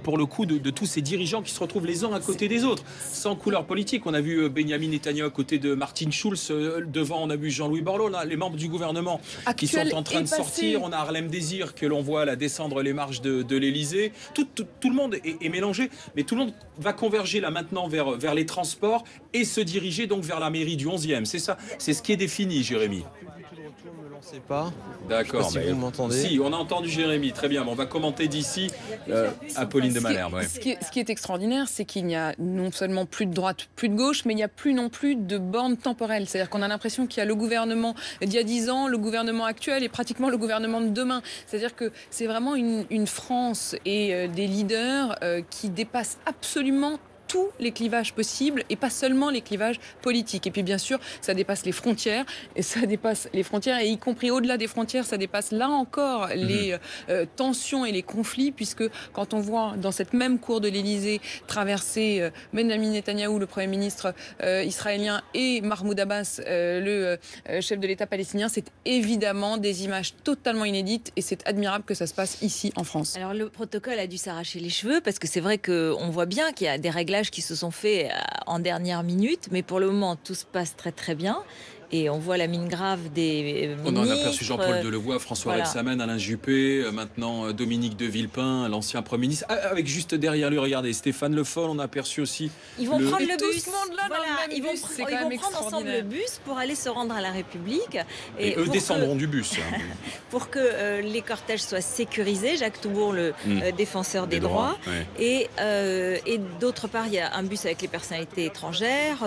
pour le coup de tous ces dirigeants qui se retrouvent les uns à côté des autres, sans couleur politique. On a vu Benyamin Netanyahu à côté de Martin Schulz, devant on a vu Jean-Louis Borloo, là, les membres du gouvernement qui sont en train de sortir. On a Harlem Désir que l'on voit là descendre les marches de l'Elysée. Tout le monde est mélangé, mais tout le monde va converger là maintenant vers les transports et se diriger donc vers la mairie du 11e. C'est ça, c'est ce qui est défini, Jérémy. Pas. D'accord, si vous m'entendez. Si, on a entendu Jérémy, très bien. On va commenter d'ici Apolline de Malherbe. Ouais. Ce qui est extraordinaire, c'est qu'il n'y a non seulement plus de droite, plus de gauche, mais il n'y a plus non plus de borne temporelle. C'est-à-dire qu'on a l'impression qu'il y a le gouvernement d'il y a 10 ans, le gouvernement actuel et pratiquement le gouvernement de demain. C'est-à-dire que c'est vraiment une France et des leaders qui dépassent absolument tous les clivages possibles et pas seulement les clivages politiques. Et puis bien sûr, ça dépasse les frontières, et y compris au-delà des frontières, ça dépasse là encore les tensions et les conflits, puisque quand on voit dans cette même cour de l'Elysée traverser Benyamin Netanyahou, le Premier ministre israélien, et Mahmoud Abbas, le chef de l'État palestinien, c'est évidemment des images totalement inédites, et c'est admirable que ça se passe ici en France. Alors le protocole a dû s'arracher les cheveux, parce que c'est vrai qu'on voit bien qu'il y a des réglages qui se sont faits en dernière minute, mais pour le moment tout se passe très très bien. Et on voit la mine grave des ministres. On en a aperçu Jean-Paul Delevoye, François Rebsamen, Alain Juppé, maintenant Dominique de Villepin, l'ancien Premier ministre. Avec juste derrière lui, regardez, Stéphane Le Foll, on a aperçu aussi. Ils vont prendre le bus. Tout ce monde-là dans le même bus, ils vont prendre ensemble le bus pour aller se rendre à la République. Et eux descendront du bus. Pour que les cortèges soient sécurisés. Jacques Toubourg, le défenseur des droits. Ouais. Et d'autre part, il y a un bus avec les personnalités étrangères.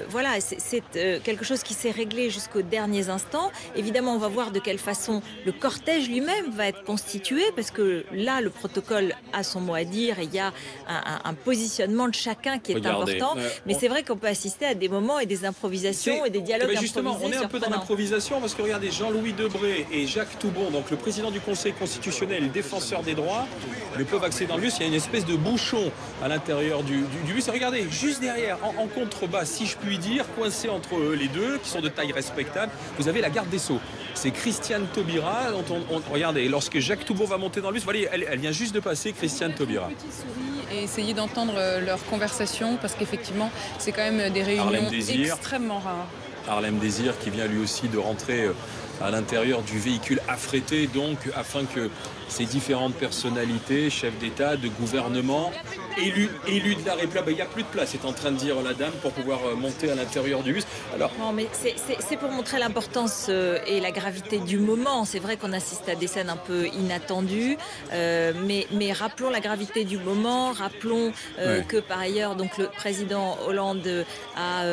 Voilà, c'est quelque chose qui s'est réglé jusqu'aux derniers instants. Évidemment, on va voir de quelle façon le cortège lui-même va être constitué, parce que là, le protocole a son mot à dire et il y a un positionnement de chacun qui est important. Mais c'est vrai qu'on peut assister à des moments et des improvisations et des dialogues improvisés. Justement, on est un peu dans l'improvisation, parce que regardez, Jean-Louis Debré et Jacques Toubon, donc le président du Conseil constitutionnel, défenseur des droits, ne peuvent accéder dans le bus. Il y a une espèce de bouchon à l'intérieur du bus. Et regardez, juste derrière, en contrebas, si je puis dire, coincé entre les deux, qui sont de taille respectable, vous avez la garde des Sceaux. C'est Christiane Taubira, dont regardez, lorsque Jacques Toubon va monter dans le bus, voilà, elle vient juste de passer, Christiane Taubira. Et essayer d'entendre leur conversation, parce qu'effectivement, c'est quand même des réunions extrêmement rares. Harlem Désir qui vient lui aussi de rentrer à l'intérieur du véhicule affrété, donc afin que ces différentes personnalités, chefs d'État, de gouvernement, élus de la République, il n'y a plus de place, est en train de dire la dame, pour pouvoir monter à l'intérieur du bus. Alors... Non, mais c'est pour montrer l'importance et la gravité du moment. C'est vrai qu'on assiste à des scènes un peu inattendues, mais rappelons la gravité du moment, rappelons que par ailleurs, donc le président Hollande a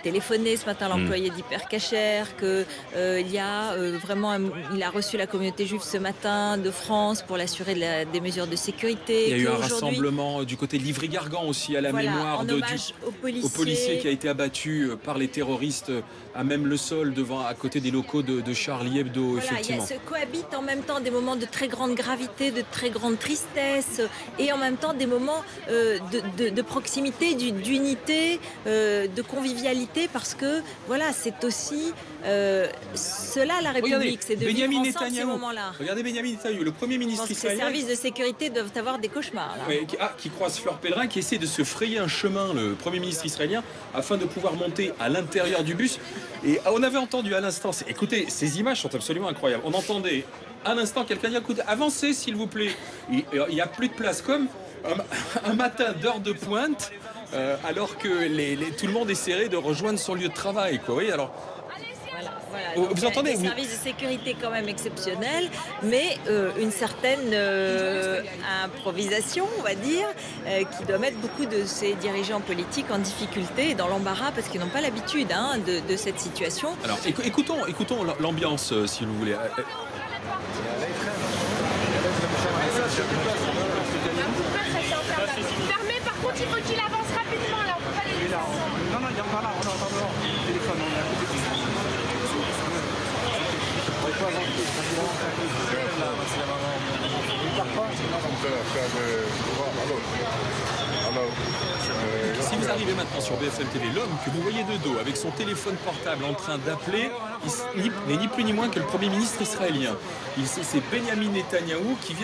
téléphoné ce matin à l'employé d'Hypercacher, qu'il y a vraiment, il a reçu la communauté juive ce matin de France pour l'assurer des mesures de sécurité. Il y a eu un rassemblement du côté de Livry-Gargan aussi, à la mémoire aux policiers qui a été abattu par les terroristes à même le sol, à côté des locaux de Charlie Hebdo. Voilà, effectivement. Il cohabitent en même temps des moments de très grande gravité, de très grande tristesse, et en même temps des moments de proximité, d'unité, de convivialité, parce que voilà, c'est aussi cela la République, c'est de vivre ensemble ces moments-là. Regardez Benyamin Netanyahu, le Premier ministre israélien. Les services de sécurité doivent avoir des cauchemars. Là. Qui croise Fleur Pellerin, qui essaie de se frayer un chemin, le Premier ministre israélien, afin de pouvoir monter à l'intérieur du bus. Et on avait entendu à l'instant, écoutez, ces images sont absolument incroyables. On entendait à l'instant quelqu'un dire, écoutez, avancez s'il vous plaît. Il n'y a plus de place, comme un matin d'heure de pointe, alors que tout le monde est serré de rejoindre son lieu de travail. Quoi. Oui, alors... Voilà, vous entendez, des services de sécurité quand même exceptionnels, mais une certaine improvisation, on va dire, qui doit mettre beaucoup de ces dirigeants politiques en difficulté et dans l'embarras, parce qu'ils n'ont pas l'habitude de cette situation. Alors écoutons l'ambiance, si vous voulez. Fermé, par contre, il faut qu'il avance rapidement là. On peut pas les laisser. Non, il y en a là. On entend dehors. Téléphone, on est à côté. Si vous arrivez maintenant sur BFM TV, l'homme que vous voyez de dos avec son téléphone portable en train d'appeler n'est ni plus ni moins que le Premier ministre israélien. C'est Benjamin Netanyahou qui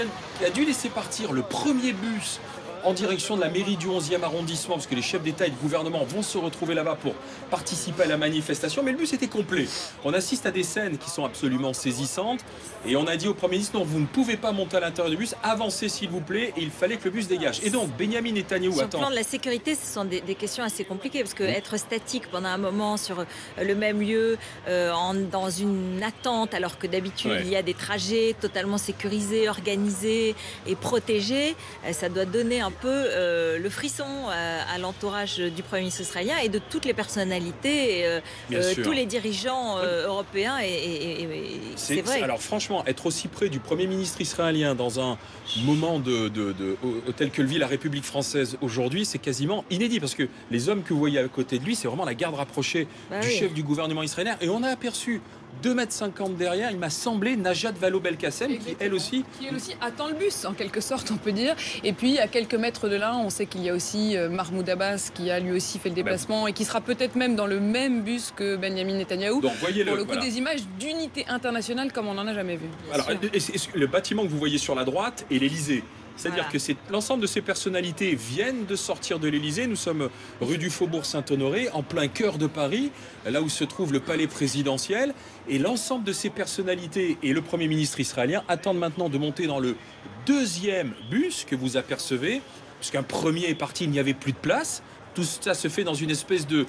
a dû laisser partir le premier bus en direction de la mairie du 11e arrondissement, parce que les chefs d'État et de gouvernement vont se retrouver là-bas pour participer à la manifestation, mais le bus était complet. On assiste à des scènes qui sont absolument saisissantes, et on a dit au Premier ministre, non, vous ne pouvez pas monter à l'intérieur du bus, avancez s'il vous plaît, et il fallait que le bus dégage. Et donc, Benjamin Netanyahou Sur le plan de la sécurité, ce sont des questions assez compliquées, parce que être statique pendant un moment sur le même lieu, dans une attente, alors que d'habitude, il y a des trajets totalement sécurisés, organisés et protégés, ça doit donner un peu le frisson à l'entourage du Premier ministre israélien et de toutes les personnalités, tous les dirigeants européens. Et c'est vrai. Alors franchement, être aussi près du Premier ministre israélien dans un moment tel que le vit la République française aujourd'hui, c'est quasiment inédit, parce que les hommes que vous voyez à côté de lui, c'est vraiment la garde rapprochée du chef du gouvernement israélien. Et on a aperçu 2,50 m derrière, il m'a semblé, Najat Vallaud-Belkacem, qui elle aussi attend le bus, en quelque sorte, on peut dire. Et puis, à quelques mètres de là, on sait qu'il y a aussi Mahmoud Abbas, qui a lui aussi fait le déplacement et qui sera peut-être même dans le même bus que Benjamin Netanyahou. Donc, voyez pour le coup, des images d'unité internationale comme on n'en a jamais vu. Alors, le bâtiment que vous voyez sur la droite est l'Élysée. C'est-à-dire que l'ensemble de ces personnalités viennent de sortir de l'Élysée. Nous sommes rue du Faubourg Saint-Honoré, en plein cœur de Paris, là où se trouve le palais présidentiel. Et l'ensemble de ces personnalités et le Premier ministre israélien attendent maintenant de monter dans le deuxième bus que vous apercevez, puisqu'un premier est parti, il n'y avait plus de place. Tout ça se fait dans une espèce de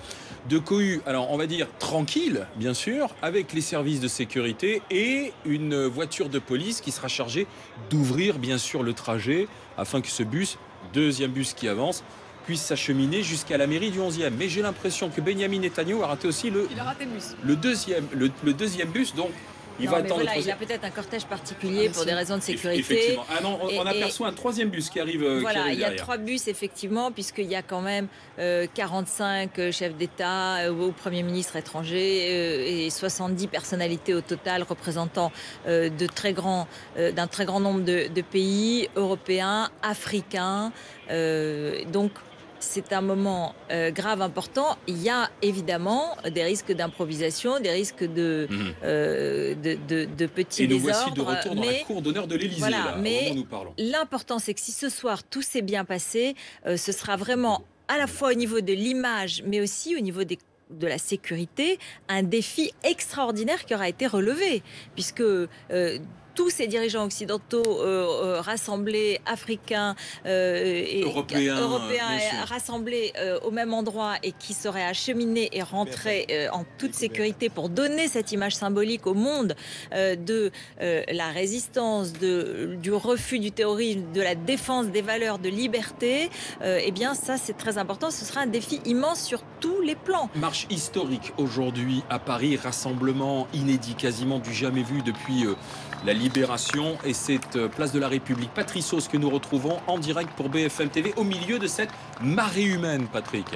cohue, alors on va dire tranquille, bien sûr, avec les services de sécurité et une voiture de police qui sera chargée d'ouvrir, bien sûr, le trajet afin que ce bus, deuxième bus qui avance, puisse s'acheminer jusqu'à la mairie du 11e. Mais j'ai l'impression que Benjamin Netanyahou a raté aussi le deuxième bus, donc il va attendre il a peut-être un cortège particulier pour des raisons de sécurité. Effectivement. Ah non, on aperçoit un troisième bus qui arrive. Voilà, il y a 3 bus, effectivement, puisqu'il y a quand même 45 chefs d'État ou premiers ministres étrangers et 70 personnalités au total représentant d'un très grand nombre de pays européens, africains. Donc, c'est un moment grave, important. Il y a évidemment des risques d'improvisation, des risques de petits désordres. Et nous voici de retour dans la cour d'honneur de l'Élysée, là, au moment où nous parlons. L'important, c'est que si ce soir tout s'est bien passé, ce sera vraiment à la fois au niveau de l'image, mais aussi au niveau de la sécurité, un défi extraordinaire qui aura été relevé, puisque tous ces dirigeants occidentaux rassemblés, africains et européens rassemblés au même endroit et qui seraient acheminés et rentrés en toute sécurité pour donner cette image symbolique au monde de la résistance, du refus du terrorisme, de la défense des valeurs de liberté, eh bien ça c'est très important. Ce sera un défi immense sur tous les plans. Marche historique aujourd'hui à Paris, rassemblement inédit, quasiment du jamais vu depuis la Libération et cette place de la République. Patrice Sauce que nous retrouvons en direct pour BFM TV au milieu de cette marée humaine, Patrick.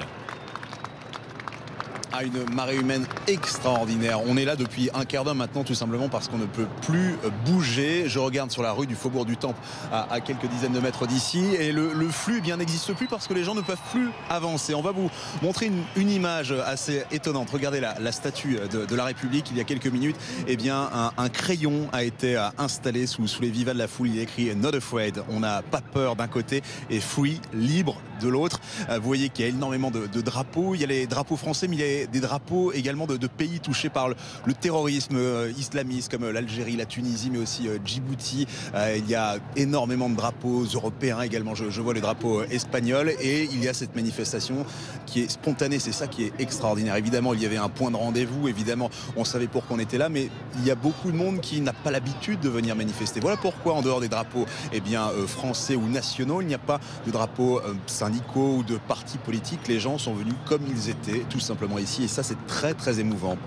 Une marée humaine extraordinaire. On est là depuis un quart d'heure maintenant, tout simplement parce qu'on ne peut plus bouger. Je regarde sur la rue du Faubourg du Temple à quelques dizaines de mètres d'ici et le flux n'existe plus parce que les gens ne peuvent plus avancer. On va vous montrer une image assez étonnante. Regardez la statue de la République. Il y a quelques minutes, eh bien, un crayon a été installé sous les vivas de la foule. Il est écrit Not Afraid. On n'a pas peur d'un côté et Free, libre de l'autre. Vous voyez qu'il y a énormément de drapeaux. Il y a les drapeaux français, mais il y a des drapeaux également de pays touchés par le terrorisme islamiste comme l'Algérie, la Tunisie, mais aussi Djibouti. Il y a énormément de drapeaux européens également. Je vois le drapeau espagnol et il y a cette manifestation qui est spontanée. C'est ça qui est extraordinaire. Évidemment, il y avait un point de rendez-vous. Évidemment, on savait pourquoi on était là, mais il y a beaucoup de monde qui n'a pas l'habitude de venir manifester. Voilà pourquoi, en dehors des drapeaux français ou nationaux, il n'y a pas de drapeaux syndicaux ou de partis politiques. Les gens sont venus comme ils étaient, tout simplement ici. Et ça, c'est très très émouvant.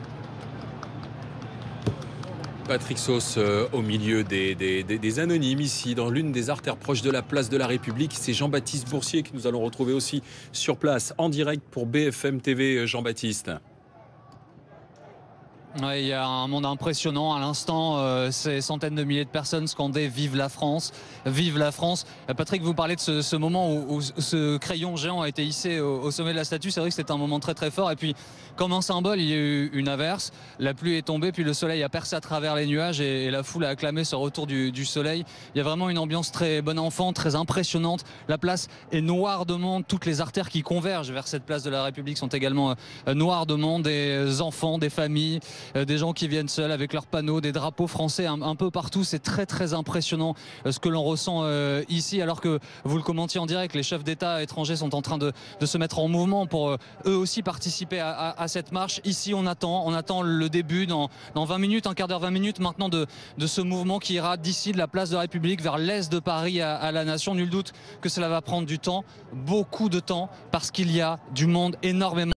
Patrick Sauce au milieu des anonymes ici dans l'une des artères proches de la place de la République. C'est Jean-Baptiste Boursier que nous allons retrouver aussi sur place en direct pour BFM TV. Jean-Baptiste. Ouais, il y a un monde impressionnant. À l'instant, ces centaines de milliers de personnes scandaient « Vive la France !» Vive la France. Patrick, vous parlez de ce moment où ce crayon géant a été hissé au sommet de la statue. C'est vrai que c'était un moment très très fort. Et puis, comme un symbole, il y a eu une averse. La pluie est tombée, puis le soleil a percé à travers les nuages et la foule a acclamé ce retour du soleil. Il y a vraiment une ambiance très bon enfant, très impressionnante. La place est noire de monde. Toutes les artères qui convergent vers cette place de la République sont également noires de monde. Des enfants, des familles, des gens qui viennent seuls avec leurs panneaux, des drapeaux français un peu partout. C'est très très impressionnant ce que l'on ressent ici, alors que vous le commentiez en direct, les chefs d'État étrangers sont en train de se mettre en mouvement pour eux aussi participer à cette marche. Ici on attend le début dans 20 minutes, un quart d'heure, 20 minutes maintenant de ce mouvement qui ira d'ici de la place de la République vers l'est de Paris à la Nation. Nul doute que cela va prendre du temps, beaucoup de temps, parce qu'il y a du monde énormément.